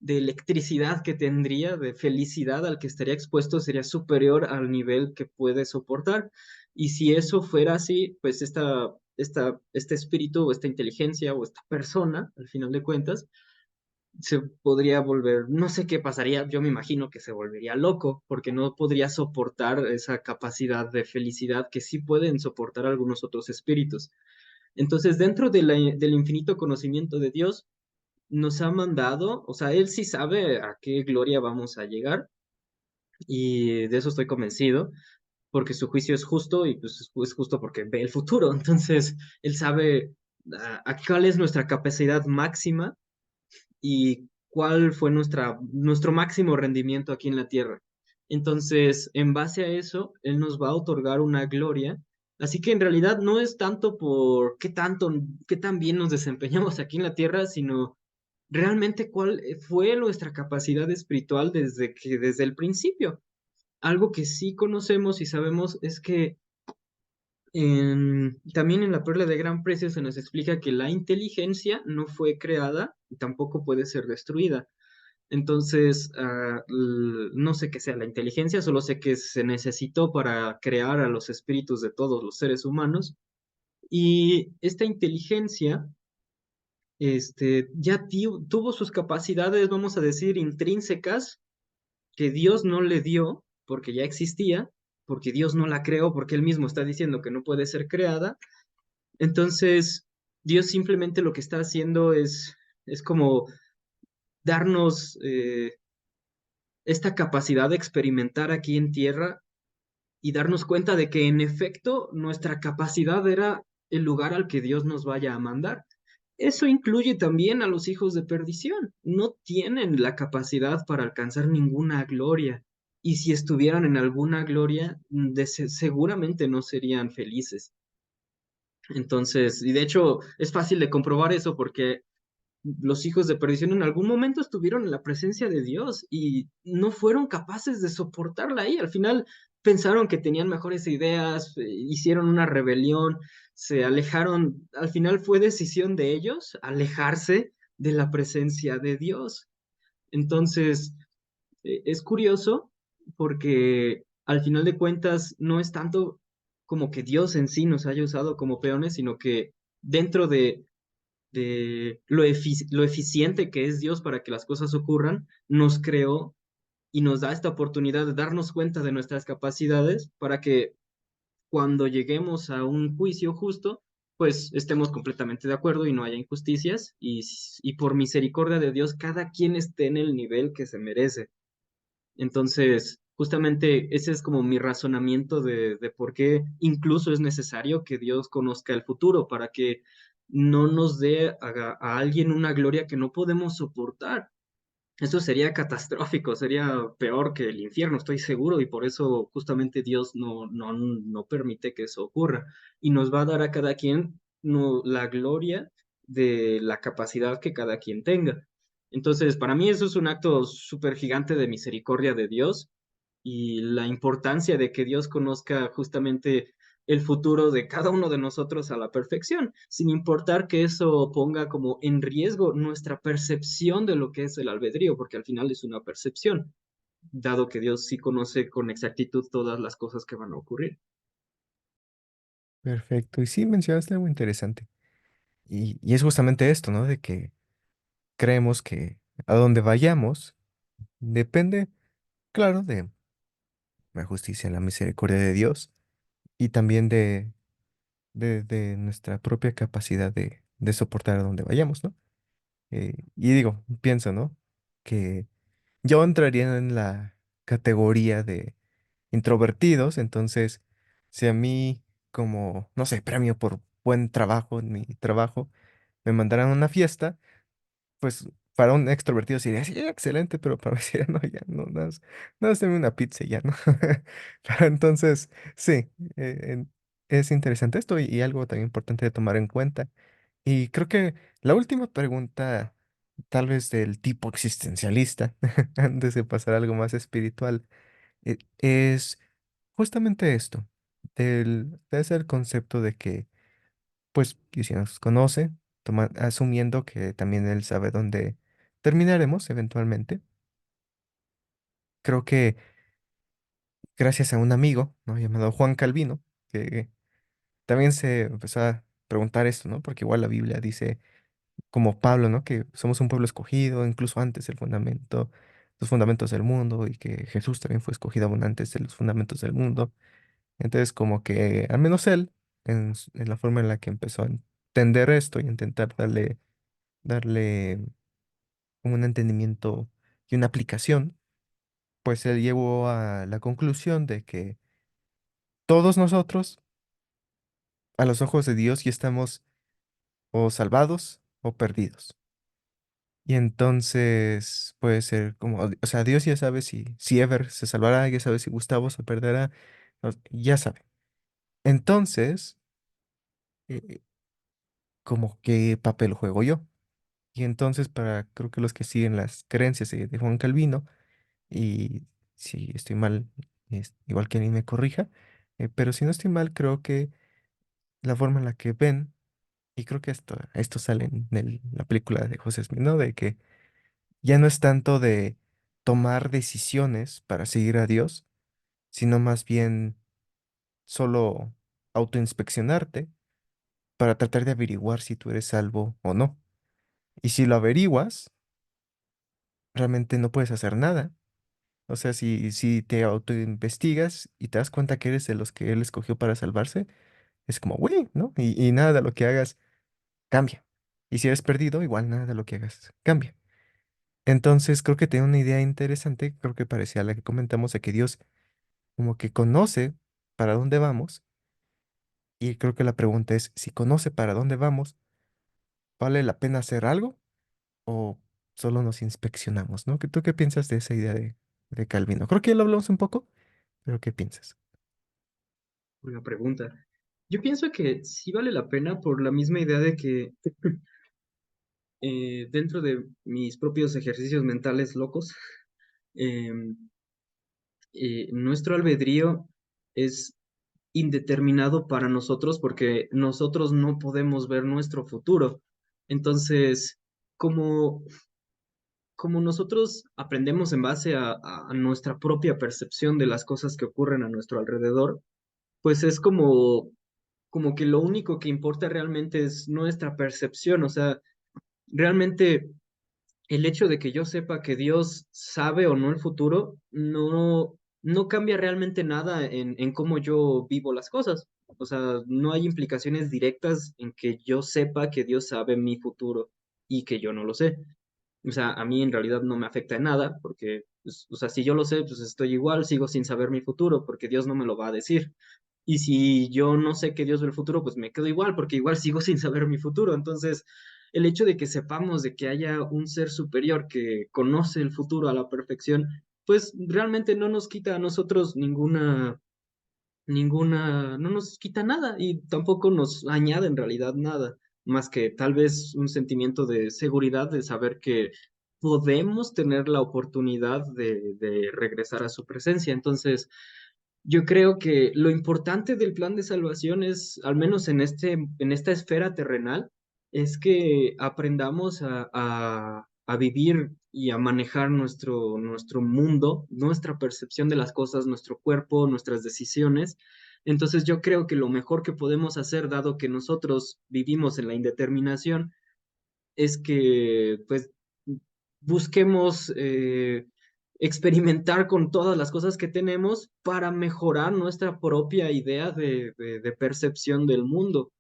electricidad que tendría, de felicidad al que estaría expuesto, sería superior al nivel que puede soportar. Y si eso fuera así, pues este espíritu o esta inteligencia o esta persona, al final de cuentas, se podría volver, no sé qué pasaría, yo me imagino que se volvería loco porque no podría soportar esa capacidad de felicidad que sí pueden soportar algunos otros espíritus. Entonces, dentro de del infinito conocimiento de Dios, nos ha mandado, o sea, Él sí sabe a qué gloria vamos a llegar, y de eso estoy convencido, porque su juicio es justo y pues es justo porque ve el futuro. Entonces, él sabe a cuál es nuestra capacidad máxima y cuál fue nuestro máximo rendimiento aquí en la tierra. Entonces, en base a eso, Él nos va a otorgar una gloria. Así que en realidad no es tanto por qué tan bien nos desempeñamos aquí en la tierra, sino realmente cuál fue nuestra capacidad espiritual desde el principio. Algo que sí conocemos y sabemos es que también en la Perla de Gran Precio se nos explica que la inteligencia no fue creada y tampoco puede ser destruida. Entonces, no sé qué sea la inteligencia, solo sé que se necesitó para crear a los espíritus de todos los seres humanos. Y esta inteligencia, ya tuvo sus capacidades, vamos a decir, intrínsecas, que Dios no le dio porque ya existía, porque Dios no la creó, porque Él mismo está diciendo que no puede ser creada. Entonces, Dios simplemente lo que está haciendo es como darnos esta capacidad de experimentar aquí en tierra y darnos cuenta de que en efecto nuestra capacidad era el lugar al que Dios nos vaya a mandar. Eso incluye también a los hijos de perdición. No tienen la capacidad para alcanzar ninguna gloria. Y si estuvieran en alguna gloria, seguramente no serían felices. Entonces, y de hecho es fácil de comprobar eso porque los hijos de perdición en algún momento estuvieron en la presencia de Dios y no fueron capaces de soportarla ahí. Al final pensaron que tenían mejores ideas, hicieron una rebelión, se alejaron. Al final fue decisión de ellos alejarse de la presencia de Dios. Entonces, es curioso porque al final de cuentas no es tanto como que Dios en sí nos haya usado como peones, sino que dentro de lo eficiente que es Dios para que las cosas ocurran, nos creó y nos da esta oportunidad de darnos cuenta de nuestras capacidades para que cuando lleguemos a un juicio justo, pues estemos completamente de acuerdo y no haya injusticias y por misericordia de Dios, cada quien esté en el nivel que se merece. Entonces, justamente ese es como mi razonamiento de por qué incluso es necesario que Dios conozca el futuro para que no nos dé a alguien una gloria que no podemos soportar. Eso sería catastrófico, sería peor que el infierno, estoy seguro, y por eso justamente Dios no permite que eso ocurra. Y nos va a dar a cada quien la gloria de la capacidad que cada quien tenga. Entonces, para mí eso es un acto súper gigante de misericordia de Dios y la importancia de que Dios conozca justamente el futuro de cada uno de nosotros a la perfección, sin importar que eso ponga como en riesgo nuestra percepción de lo que es el albedrío, porque al final es una percepción, dado que Dios sí conoce con exactitud todas las cosas que van a ocurrir. Perfecto. Y sí, mencionaste algo interesante. Y es justamente esto, ¿no? De que creemos que a donde vayamos depende, claro, de la justicia, la misericordia de Dios y también de nuestra propia capacidad de soportar a donde vayamos, ¿no? Y digo, pienso, ¿no? Que yo entraría en la categoría de introvertidos, entonces, si a mí como, no sé, premio por buen trabajo en mi trabajo, me mandaran a una fiesta, pues para un extrovertido sería, sí, excelente, pero para mí sería, no, ya, no, nada más deme una pizza y ya, ¿no? Pero entonces, sí, es interesante esto y algo también importante de tomar en cuenta. Y creo que la última pregunta, tal vez del tipo existencialista, antes de pasar a algo más espiritual, es justamente esto, de ese el concepto de que, pues, y si nos conoce, asumiendo que también él sabe dónde terminaremos eventualmente. Creo que gracias a un amigo, ¿no? Llamado Juan Calvino, que también se empezó a preguntar esto, ¿no? Porque igual la Biblia dice, como Pablo, ¿no? Que somos un pueblo escogido, incluso antes del fundamento, los fundamentos del mundo, y que Jesús también fue escogido aún antes de los fundamentos del mundo. Entonces, como que al menos él, en la forma en la que empezó a entender esto y intentar darle como un entendimiento y una aplicación, pues él llegó a la conclusión de que todos nosotros, a los ojos de Dios, ya estamos o salvados o perdidos. Y entonces puede ser como, o sea, Dios ya sabe si Ever se salvará, ya sabe si Gustavo se perderá, ya sabe. Entonces, eh, como qué papel juego yo. Y entonces para, creo que los que siguen las creencias de Juan Calvino, y si estoy mal, igual que alguien me corrija, pero si no estoy mal, creo que la forma en la que ven, y creo que esto sale en la película de José Smith, ¿no? De que ya no es tanto de tomar decisiones para seguir a Dios, sino más bien solo autoinspeccionarte para tratar de averiguar si tú eres salvo o no. Y si lo averiguas, realmente no puedes hacer nada. O sea, si te autoinvestigas y te das cuenta que eres de los que él escogió para salvarse, es como, güey, ¿no? Y nada de lo que hagas cambia. Y si eres perdido, igual nada de lo que hagas cambia. Entonces creo que tiene una idea interesante, creo que parecía la que comentamos, de que Dios como que conoce para dónde vamos, y creo que la pregunta es, si conoce para dónde vamos, ¿vale la pena hacer algo o solo nos inspeccionamos, ¿no? ¿Tú qué piensas de esa idea de Calvino? Creo que ya lo hablamos un poco, pero ¿qué piensas? Una pregunta. Yo pienso que sí vale la pena por la misma idea de que dentro de mis propios ejercicios mentales locos, em, nuestro albedrío es indeterminado para nosotros porque nosotros no podemos ver nuestro futuro. Entonces, como, como nosotros aprendemos en base a nuestra propia percepción de las cosas que ocurren a nuestro alrededor, pues es como que lo único que importa realmente es nuestra percepción. O sea, realmente el hecho de que yo sepa que Dios sabe o no el futuro no cambia realmente nada en cómo yo vivo las cosas. O sea, no hay implicaciones directas en que yo sepa que Dios sabe mi futuro y que yo no lo sé. O sea, a mí en realidad no me afecta en nada porque, pues, o sea, si yo lo sé, pues estoy igual, sigo sin saber mi futuro porque Dios no me lo va a decir. Y si yo no sé que Dios ve el futuro, pues me quedo igual porque igual sigo sin saber mi futuro. Entonces, el hecho de que sepamos de que haya un ser superior que conoce el futuro a la perfección, pues realmente no nos quita a nosotros no nos quita nada y tampoco nos añade en realidad nada, más que tal vez un sentimiento de seguridad de saber que podemos tener la oportunidad de regresar a su presencia. Entonces, yo creo que lo importante del plan de salvación es, al menos en esta esfera terrenal, es que aprendamos a vivir y a manejar nuestro mundo, nuestra percepción de las cosas, nuestro cuerpo, nuestras decisiones. Entonces yo creo que lo mejor que podemos hacer, dado que nosotros vivimos en la indeterminación, es que pues busquemos experimentar con todas las cosas que tenemos para mejorar nuestra propia idea de percepción del mundo.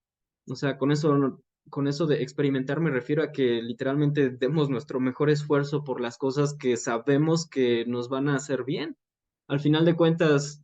O sea, con eso de experimentar me refiero a que literalmente demos nuestro mejor esfuerzo por las cosas que sabemos que nos van a hacer bien. Al final de cuentas,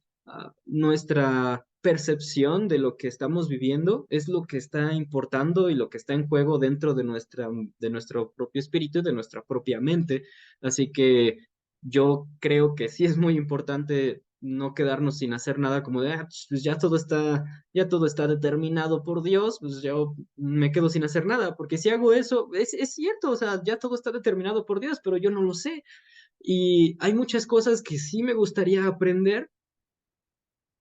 nuestra percepción de lo que estamos viviendo es lo que está importando y lo que está en juego dentro de nuestro propio espíritu y de nuestra propia mente. Así que yo creo que sí es muy importante no quedarnos sin hacer nada como de, pues ya todo está determinado por Dios, pues yo me quedo sin hacer nada, porque si hago eso, es cierto, o sea, ya todo está determinado por Dios, pero yo no lo sé. Y hay muchas cosas que sí me gustaría aprender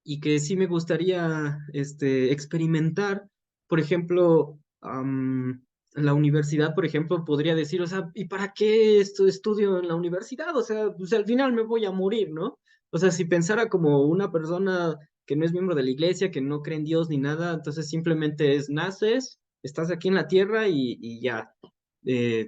y que sí me gustaría experimentar. Por ejemplo, en la universidad, por ejemplo, podría decir, o sea, ¿y para qué estudio en la universidad? O sea, pues al final me voy a morir, ¿no? O sea, si pensara como una persona que no es miembro de la iglesia, que no cree en Dios ni nada, entonces simplemente es naces, estás aquí en la tierra y ya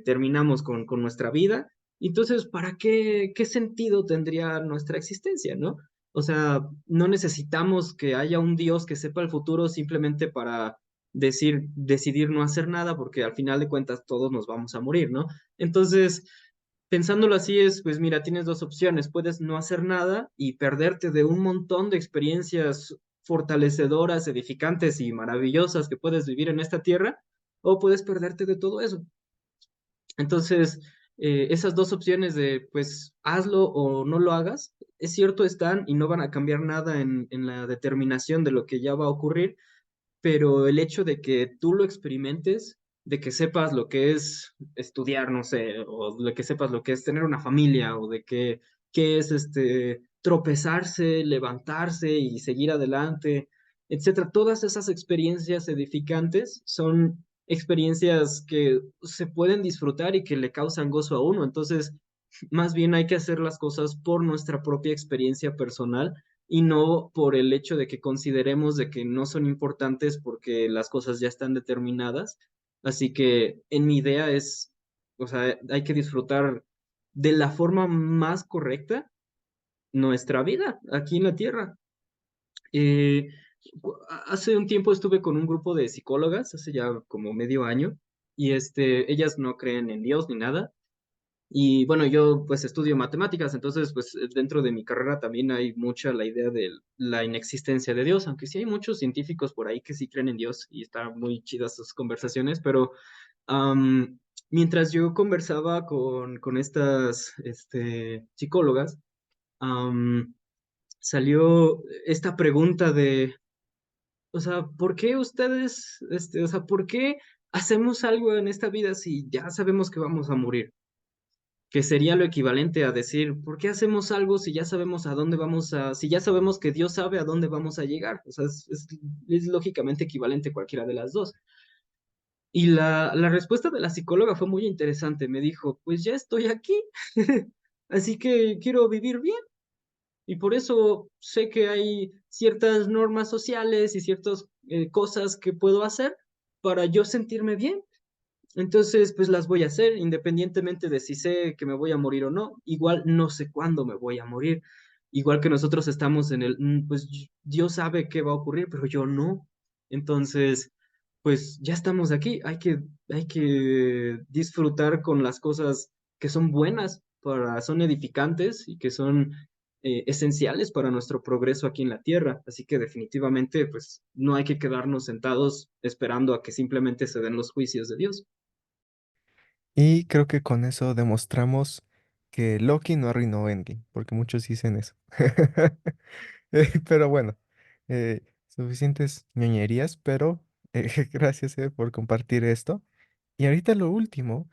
terminamos con nuestra vida. Entonces, ¿para qué sentido tendría nuestra existencia, ¿no? O sea, no necesitamos que haya un Dios que sepa el futuro simplemente para decidir no hacer nada, porque al final de cuentas todos nos vamos a morir, ¿no? Entonces, pensándolo así es, pues mira, tienes dos opciones. Puedes no hacer nada y perderte de un montón de experiencias fortalecedoras, edificantes y maravillosas que puedes vivir en esta tierra, o puedes perderte de todo eso. Entonces, esas dos opciones de, pues, hazlo o no lo hagas, es cierto, están y no van a cambiar nada en la determinación de lo que ya va a ocurrir, pero el hecho de que tú lo experimentes, de que sepas lo que es estudiar, no sé, o de que sepas lo que es tener una familia, o de que es tropezarse, levantarse y seguir adelante, etcétera. Todas esas experiencias edificantes son experiencias que se pueden disfrutar y que le causan gozo a uno. Entonces, más bien hay que hacer las cosas por nuestra propia experiencia personal y no por el hecho de que consideremos de que no son importantes porque las cosas ya están determinadas. Así que en mi idea es, o sea, hay que disfrutar de la forma más correcta nuestra vida aquí en la Tierra. Eh, Hace un tiempo estuve con un grupo de psicólogas, hace ya como medio año, y ellas no creen en Dios ni nada, y bueno, yo pues estudio matemáticas, entonces pues dentro de mi carrera también hay mucha la idea de la inexistencia de Dios, aunque sí hay muchos científicos por ahí que sí creen en Dios y están muy chidas sus conversaciones, pero am, mientras yo conversaba con estas psicólogas, am, salió esta pregunta de, o sea, ¿por qué ustedes, o sea, por qué hacemos algo en esta vida si ya sabemos que vamos a morir? Que sería lo equivalente a decir, ¿por qué hacemos algo si ya sabemos a dónde vamos a, si ya sabemos que Dios sabe a dónde vamos a llegar? O sea, es lógicamente equivalente cualquiera de las dos. Y la respuesta de la psicóloga fue muy interesante. Me dijo, pues ya estoy aquí, así que quiero vivir bien. Y por eso sé que hay ciertas normas sociales y ciertas cosas que puedo hacer para yo sentirme bien. Entonces, pues las voy a hacer independientemente de si sé que me voy a morir o no. Igual no sé cuándo me voy a morir. Igual que nosotros estamos en el, pues Dios sabe qué va a ocurrir, pero yo no. Entonces, pues ya estamos aquí. Hay que disfrutar con las cosas que son buenas son edificantes y que son esenciales para nuestro progreso aquí en la tierra. Así que definitivamente, pues no hay que quedarnos sentados esperando a que simplemente se den los juicios de Dios. Y creo que con eso demostramos que Loki no arruinó Endgame, porque muchos dicen eso. Pero bueno, suficientes ñoñerías, pero gracias por compartir esto. Y ahorita lo último,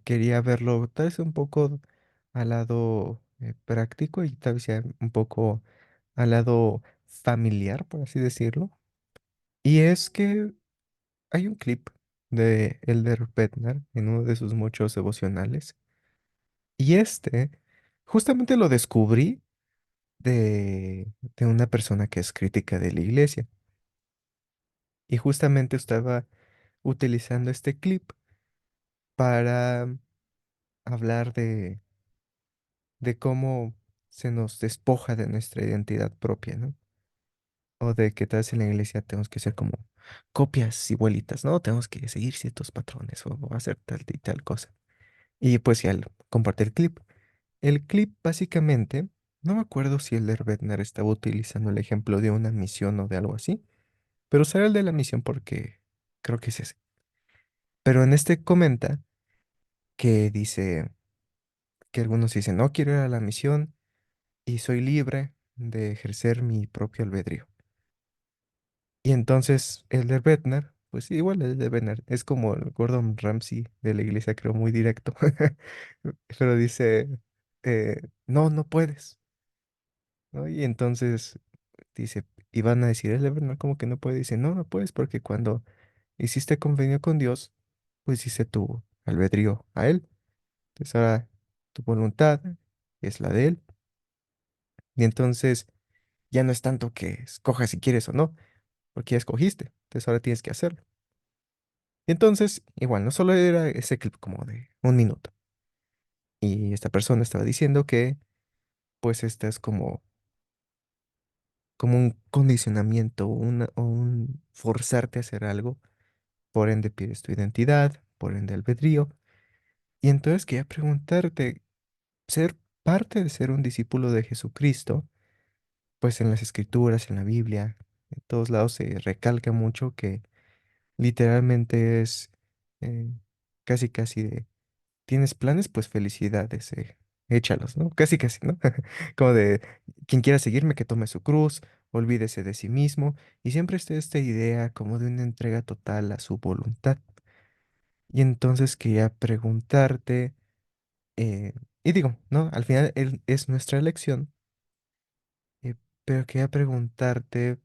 quería verlo tal vez un poco al lado práctico y tal vez ya un poco al lado familiar, por así decirlo. Y es que hay un clip de Elder Bednar en uno de sus muchos devocionales. Y justamente lo descubrí de una persona que es crítica de la iglesia. Y justamente estaba utilizando este clip para hablar de cómo se nos despoja de nuestra identidad propia, ¿no? O de que tal vez en la iglesia tenemos que ser como copias igualitas, ¿no? Tenemos que seguir ciertos patrones o hacer tal y tal cosa. Y pues ya compartí el clip. El clip básicamente, no me acuerdo si el Bednar estaba utilizando el ejemplo de una misión o de algo así, pero usaré el de la misión porque creo que es ese. Pero en este comenta que dice que algunos dicen, no quiero ir a la misión y soy libre de ejercer mi propio albedrío. Y entonces el de Bednar, pues sí, igual el de Bednar, es como el Gordon Ramsay de la iglesia, creo, muy directo. Pero dice, no, no puedes, ¿no? Y entonces dice, y van a decir, el de Bednar como que no puede, dice, no, no puedes porque cuando hiciste convenio con Dios, pues hice tu albedrío a Él. Entonces ahora tu voluntad es la de Él. Y entonces ya no es tanto que escojas si quieres o no, porque ya escogiste. Entonces ahora tienes que hacerlo. Y entonces, igual, no solo era ese clip como de un minuto. Y esta persona estaba diciendo que, pues, esta es como un condicionamiento, o un forzarte a hacer algo. Por ende, pierdes tu identidad, por ende, albedrío. Y entonces quería preguntarte, ser parte de ser un discípulo de Jesucristo, pues en las escrituras, en la Biblia, en todos lados se recalca mucho que literalmente es eh, casi casi de, ¿tienes planes? Pues felicidades, échalos, ¿no? Casi casi, ¿no? Como de, quien quiera seguirme, que tome su cruz, olvídese de sí mismo, y siempre está esta idea como de una entrega total a su voluntad. Y entonces quería preguntarte, eh, y digo, ¿no? Al final es nuestra elección, eh, pero quería preguntarte,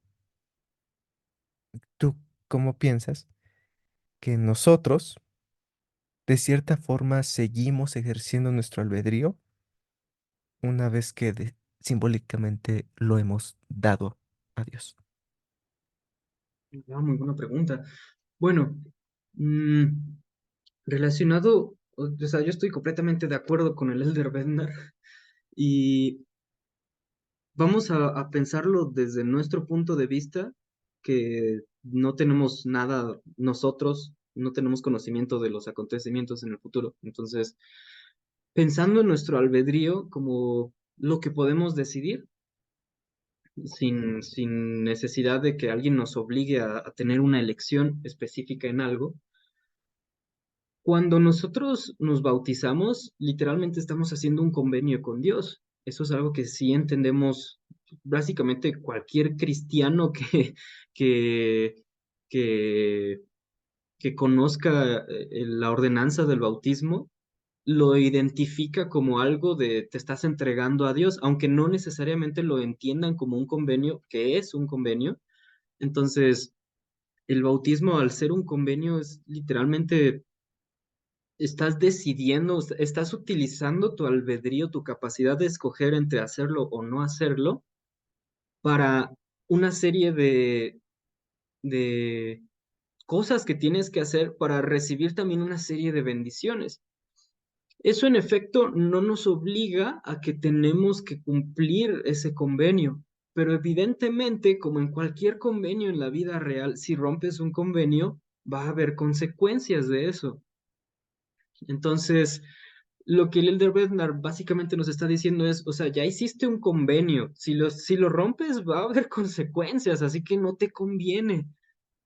¿tú cómo piensas que nosotros, de cierta forma, seguimos ejerciendo nuestro albedrío una vez que simbólicamente lo hemos dado a Dios? Muy buena pregunta. Bueno, mm, relacionado, o sea, yo estoy completamente de acuerdo con el Elder Bednar y vamos a pensarlo desde nuestro punto de vista, que no tenemos nada nosotros, no tenemos conocimiento de los acontecimientos en el futuro. Entonces, pensando en nuestro albedrío como lo que podemos decidir, sin necesidad de que alguien nos obligue a tener una elección específica en algo. Cuando nosotros nos bautizamos, literalmente estamos haciendo un convenio con Dios. Eso es algo que sí entendemos básicamente cualquier cristiano que, que, que conozca la ordenanza del bautismo, lo identifica como algo de te estás entregando a Dios, aunque no necesariamente lo entiendan como un convenio, que es un convenio. Entonces, el bautismo, al ser un convenio, es literalmente estás decidiendo, estás utilizando tu albedrío, tu capacidad de escoger entre hacerlo o no hacerlo para una serie de cosas que tienes que hacer para recibir también una serie de bendiciones. Eso en efecto no nos obliga a que tenemos que cumplir ese convenio, pero evidentemente, como en cualquier convenio en la vida real, si rompes un convenio, va a haber consecuencias de eso. Entonces, lo que el Elder Bednar básicamente nos está diciendo es, o sea, ya hiciste un convenio, si lo rompes va a haber consecuencias, así que no te conviene.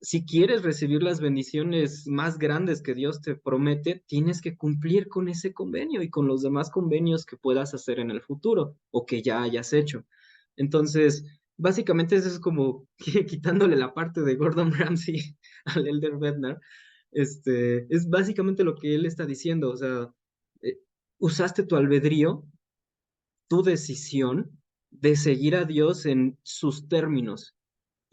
Si quieres recibir las bendiciones más grandes que Dios te promete, tienes que cumplir con ese convenio y con los demás convenios que puedas hacer en el futuro o que ya hayas hecho. Entonces, básicamente eso es como quitándole la parte de Gordon Ramsay al Elder Bednar. Es básicamente lo que él está diciendo, o sea, eh, usaste tu albedrío, tu decisión de seguir a Dios en sus términos.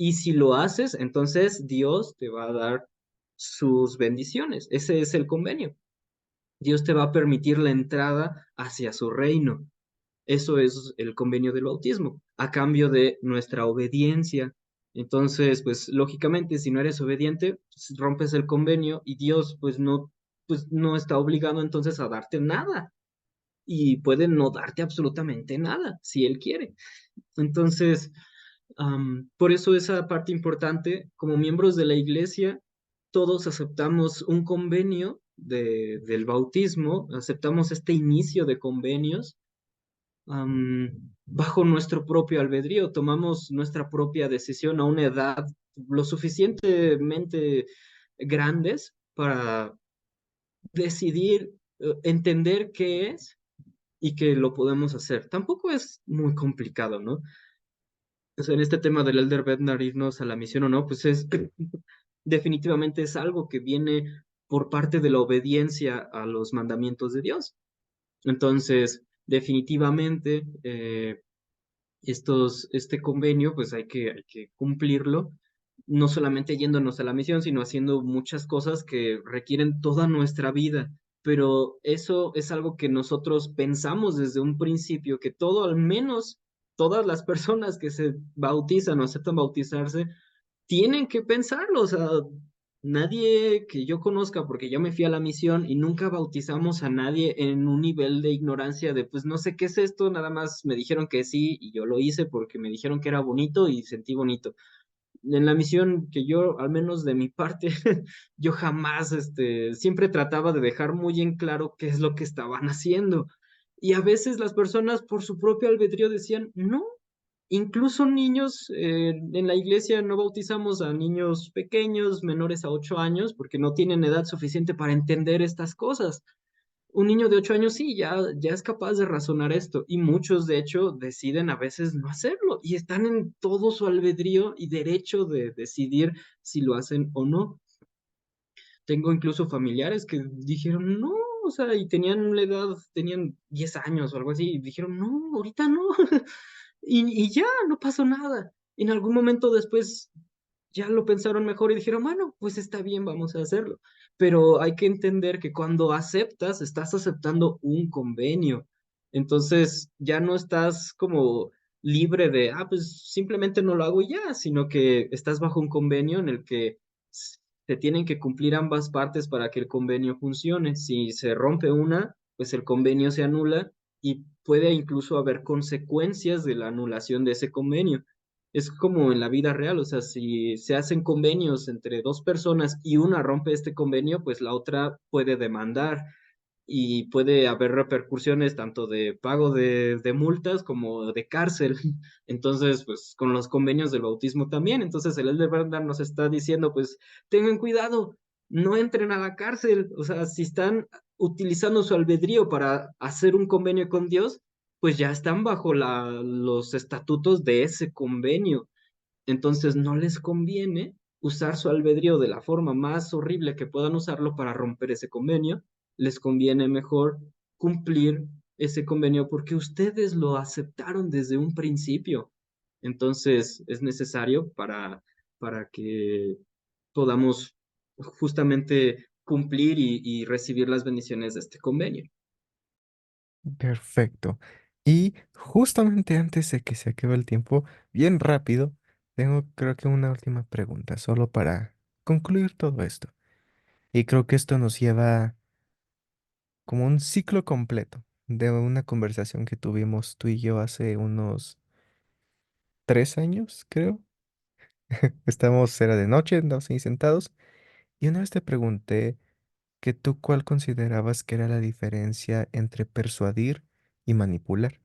Y si lo haces, entonces Dios te va a dar sus bendiciones. Ese es el convenio. Dios te va a permitir la entrada hacia su reino. Eso es el convenio del bautismo, a cambio de nuestra obediencia. Entonces, pues lógicamente, si no eres obediente, pues, rompes el convenio y Dios pues no está obligado entonces a darte nada y puede no darte absolutamente nada si Él quiere. Entonces, por eso esa parte importante, como miembros de la iglesia, todos aceptamos un convenio del bautismo, aceptamos este inicio de convenios bajo nuestro propio albedrío, tomamos nuestra propia decisión a una edad lo suficientemente grandes para decidir, entender qué es y que lo podemos hacer. Tampoco es muy complicado, ¿no? O sea, en este tema del Elder Bednar, irnos a la misión o no, pues es definitivamente es algo que viene por parte de la obediencia a los mandamientos de Dios. Entonces, definitivamente, este convenio, pues hay que cumplirlo, no solamente yéndonos a la misión, sino haciendo muchas cosas que requieren toda nuestra vida. Pero eso es algo que nosotros pensamos desde un principio, que todo, al menos todas las personas que se bautizan o aceptan bautizarse, tienen que pensarlo, o sea, nadie que yo conozca, porque yo me fui a la misión y nunca bautizamos a nadie en un nivel de ignorancia de, pues no sé qué es esto, nada más me dijeron que sí y yo lo hice porque me dijeron que era bonito y sentí bonito. En la misión que yo, al menos de mi parte, yo jamás, siempre trataba de dejar muy en claro qué es lo que estaban haciendo. Y a veces las personas por su propio albedrío decían, no, incluso niños, en la iglesia no bautizamos a niños pequeños, menores a 8 años, porque no tienen edad suficiente para entender estas cosas. Un niño de 8 años sí, ya es capaz de razonar esto y muchos de hecho deciden a veces no hacerlo y están en todo su albedrío y derecho de decidir si lo hacen o no. Tengo incluso familiares que dijeron no, o sea, y tenían la edad, tenían 10 años o algo así, y dijeron no, ahorita no, y ya, no pasó nada. En algún momento después ya lo pensaron mejor y dijeron, bueno, pues está bien, vamos a hacerlo. Pero hay que entender que cuando aceptas, estás aceptando un convenio. Entonces ya no estás como libre de, pues simplemente no lo hago y ya, sino que estás bajo un convenio en el que se tienen que cumplir ambas partes para que el convenio funcione. Si se rompe una, pues el convenio se anula y puede incluso haber consecuencias de la anulación de ese convenio. Es como en la vida real, o sea, si se hacen convenios entre dos personas y una rompe este convenio, pues la otra puede demandar y puede haber repercusiones tanto de pago de multas como de cárcel. Entonces, pues con los convenios del bautismo también. Entonces, el Elder nos está diciendo, pues tengan cuidado, no entren a la cárcel. O sea, si están utilizando su albedrío para hacer un convenio con Dios, pues ya están bajo los estatutos de ese convenio. Entonces no les conviene usar su albedrío de la forma más horrible que puedan usarlo para romper ese convenio. Les conviene mejor cumplir ese convenio porque ustedes lo aceptaron desde un principio. Entonces es necesario para que podamos justamente cumplir y recibir las bendiciones de este convenio. Perfecto. Y justamente antes de que se acabe el tiempo, bien rápido, tengo creo que una última pregunta, solo para concluir todo esto. Y creo que esto nos lleva como un ciclo completo de una conversación que tuvimos tú y yo hace unos 3 años, creo. Era de noche, andábamos ahí sentados, y una vez te pregunté que tú cuál considerabas que era la diferencia entre persuadir y manipular.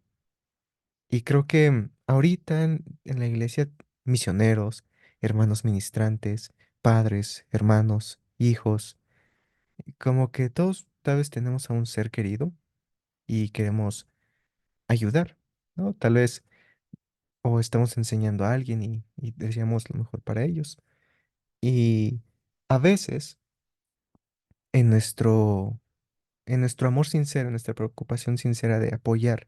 Y creo que ahorita en la iglesia, misioneros, hermanos ministrantes, padres, hermanos, hijos, como que todos tal vez tenemos a un ser querido y queremos ayudar, ¿no? Tal vez o estamos enseñando a alguien y deseamos lo mejor para ellos. Y a veces en nuestro amor sincero, en nuestra preocupación sincera de apoyar,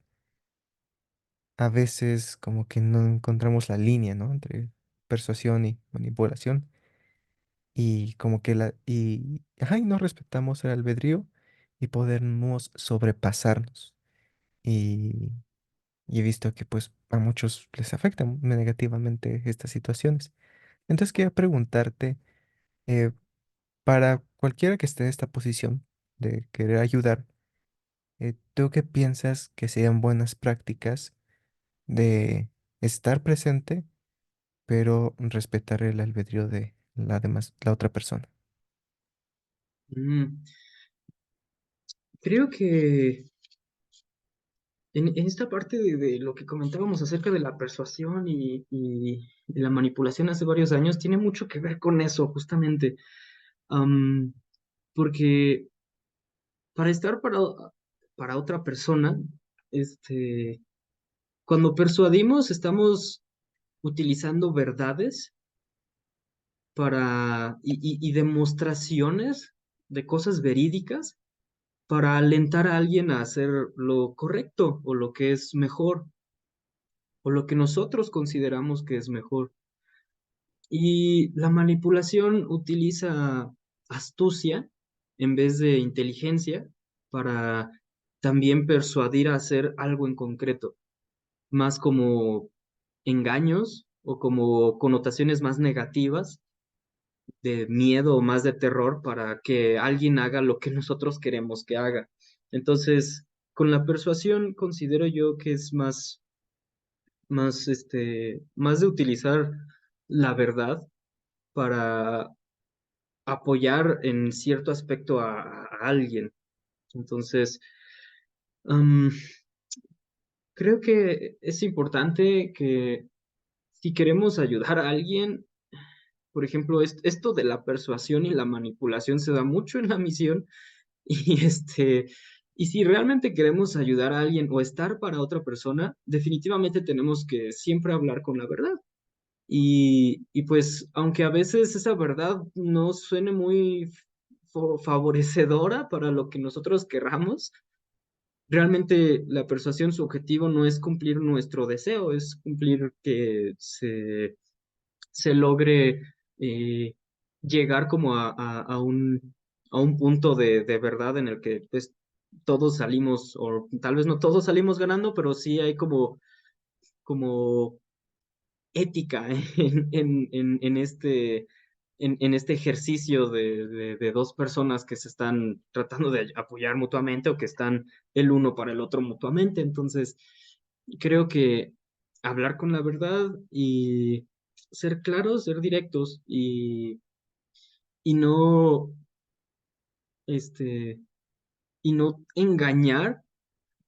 a veces como que no encontramos la línea, ¿no? Entre persuasión y manipulación. Y como que y no respetamos el albedrío y podemos sobrepasarnos. Y, y he visto que pues a muchos les afectan negativamente estas situaciones. Entonces quería preguntarte, eh, para cualquiera que esté en esta posición de querer ayudar, ¿tú qué piensas que serían buenas prácticas de estar presente, pero respetar el albedrío de la otra persona? Mm, creo que en esta parte de lo que comentábamos acerca de la persuasión y la manipulación hace varios años, tiene mucho que ver con eso, justamente. Am, Porque para estar para otra persona, este, cuando persuadimos, estamos utilizando verdades y demostraciones de cosas verídicas para alentar a alguien a hacer lo correcto o lo que es mejor o lo que nosotros consideramos que es mejor. Y la manipulación utiliza astucia en vez de inteligencia para también persuadir a hacer algo en concreto, más como engaños o como connotaciones más negativas de miedo o más de terror para que alguien haga lo que nosotros queremos que haga. Entonces, con la persuasión considero yo que es más de utilizar la verdad para apoyar en cierto aspecto a alguien. Entonces, Creo que es importante que si queremos ayudar a alguien, por ejemplo, esto de la persuasión y la manipulación se da mucho en la misión y y si realmente queremos ayudar a alguien o estar para otra persona, definitivamente tenemos que siempre hablar con la verdad. Y pues, aunque a veces esa verdad no suene muy favorecedora para lo que nosotros querramos, realmente la persuasión, su objetivo no es cumplir nuestro deseo, es cumplir que se logre eh, llegar como a un punto de verdad en el que pues todos salimos, o tal vez no todos salimos ganando, pero sí hay como ética en este ejercicio de dos personas que se están tratando de apoyar mutuamente o que están el uno para el otro mutuamente. Entonces, creo que hablar con la verdad y ser claros, ser directos y no, este, y no engañar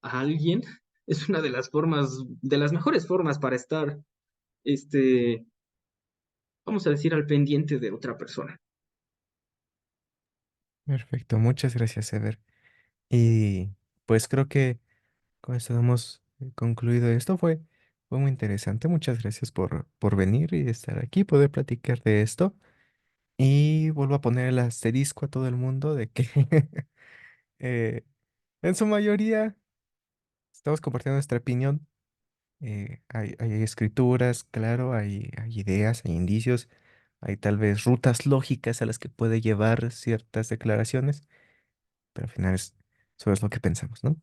a alguien es una de las formas, de las mejores formas para estar, este, vamos a decir, al pendiente de otra persona. Perfecto, muchas gracias, Ever. Y pues creo que con esto hemos concluido esto. Fue muy interesante. Muchas gracias por venir y estar aquí, poder platicar de esto. Y vuelvo a poner el asterisco a todo el mundo de que eh, en su mayoría estamos compartiendo nuestra opinión. Hay escrituras, claro, hay ideas, hay indicios, hay tal vez rutas lógicas a las que puede llevar ciertas declaraciones, pero al final eso es lo que pensamos, ¿no?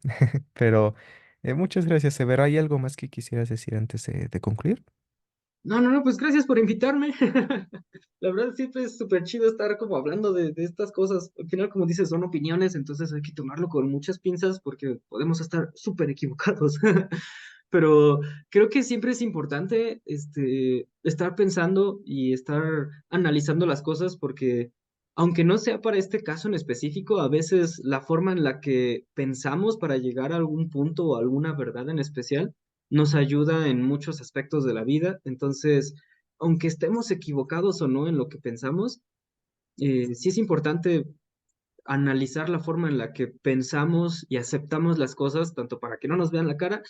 Pero muchas gracias, Severo. ¿Hay algo más que quisieras decir antes de concluir? No, no, no, pues gracias por invitarme. La verdad siempre es súper chido estar como hablando de estas cosas. Al final, como dices, son opiniones, entonces hay que tomarlo con muchas pinzas porque podemos estar súper equivocados. Pero creo que siempre es importante estar pensando y estar analizando las cosas porque aunque no sea para este caso en específico, a veces la forma en la que pensamos para llegar a algún punto o alguna verdad en especial nos ayuda en muchos aspectos de la vida. Entonces, aunque estemos equivocados o no en lo que pensamos, sí es importante analizar la forma en la que pensamos y aceptamos las cosas, tanto para que no nos vean la cara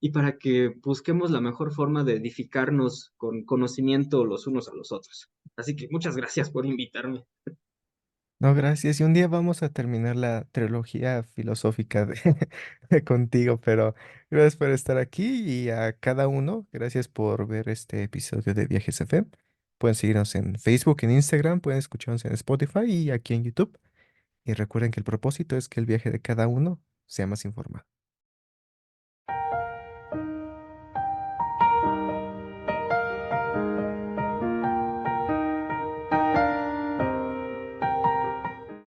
y para que busquemos la mejor forma de edificarnos con conocimiento los unos a los otros. Así que muchas gracias por invitarme. No, gracias. Y un día vamos a terminar la trilogía filosófica de contigo, pero gracias por estar aquí y a cada uno, gracias por ver este episodio de Viajes FM. Pueden seguirnos en Facebook, en Instagram, pueden escucharnos en Spotify y aquí en YouTube. Y recuerden que el propósito es que el viaje de cada uno sea más informado.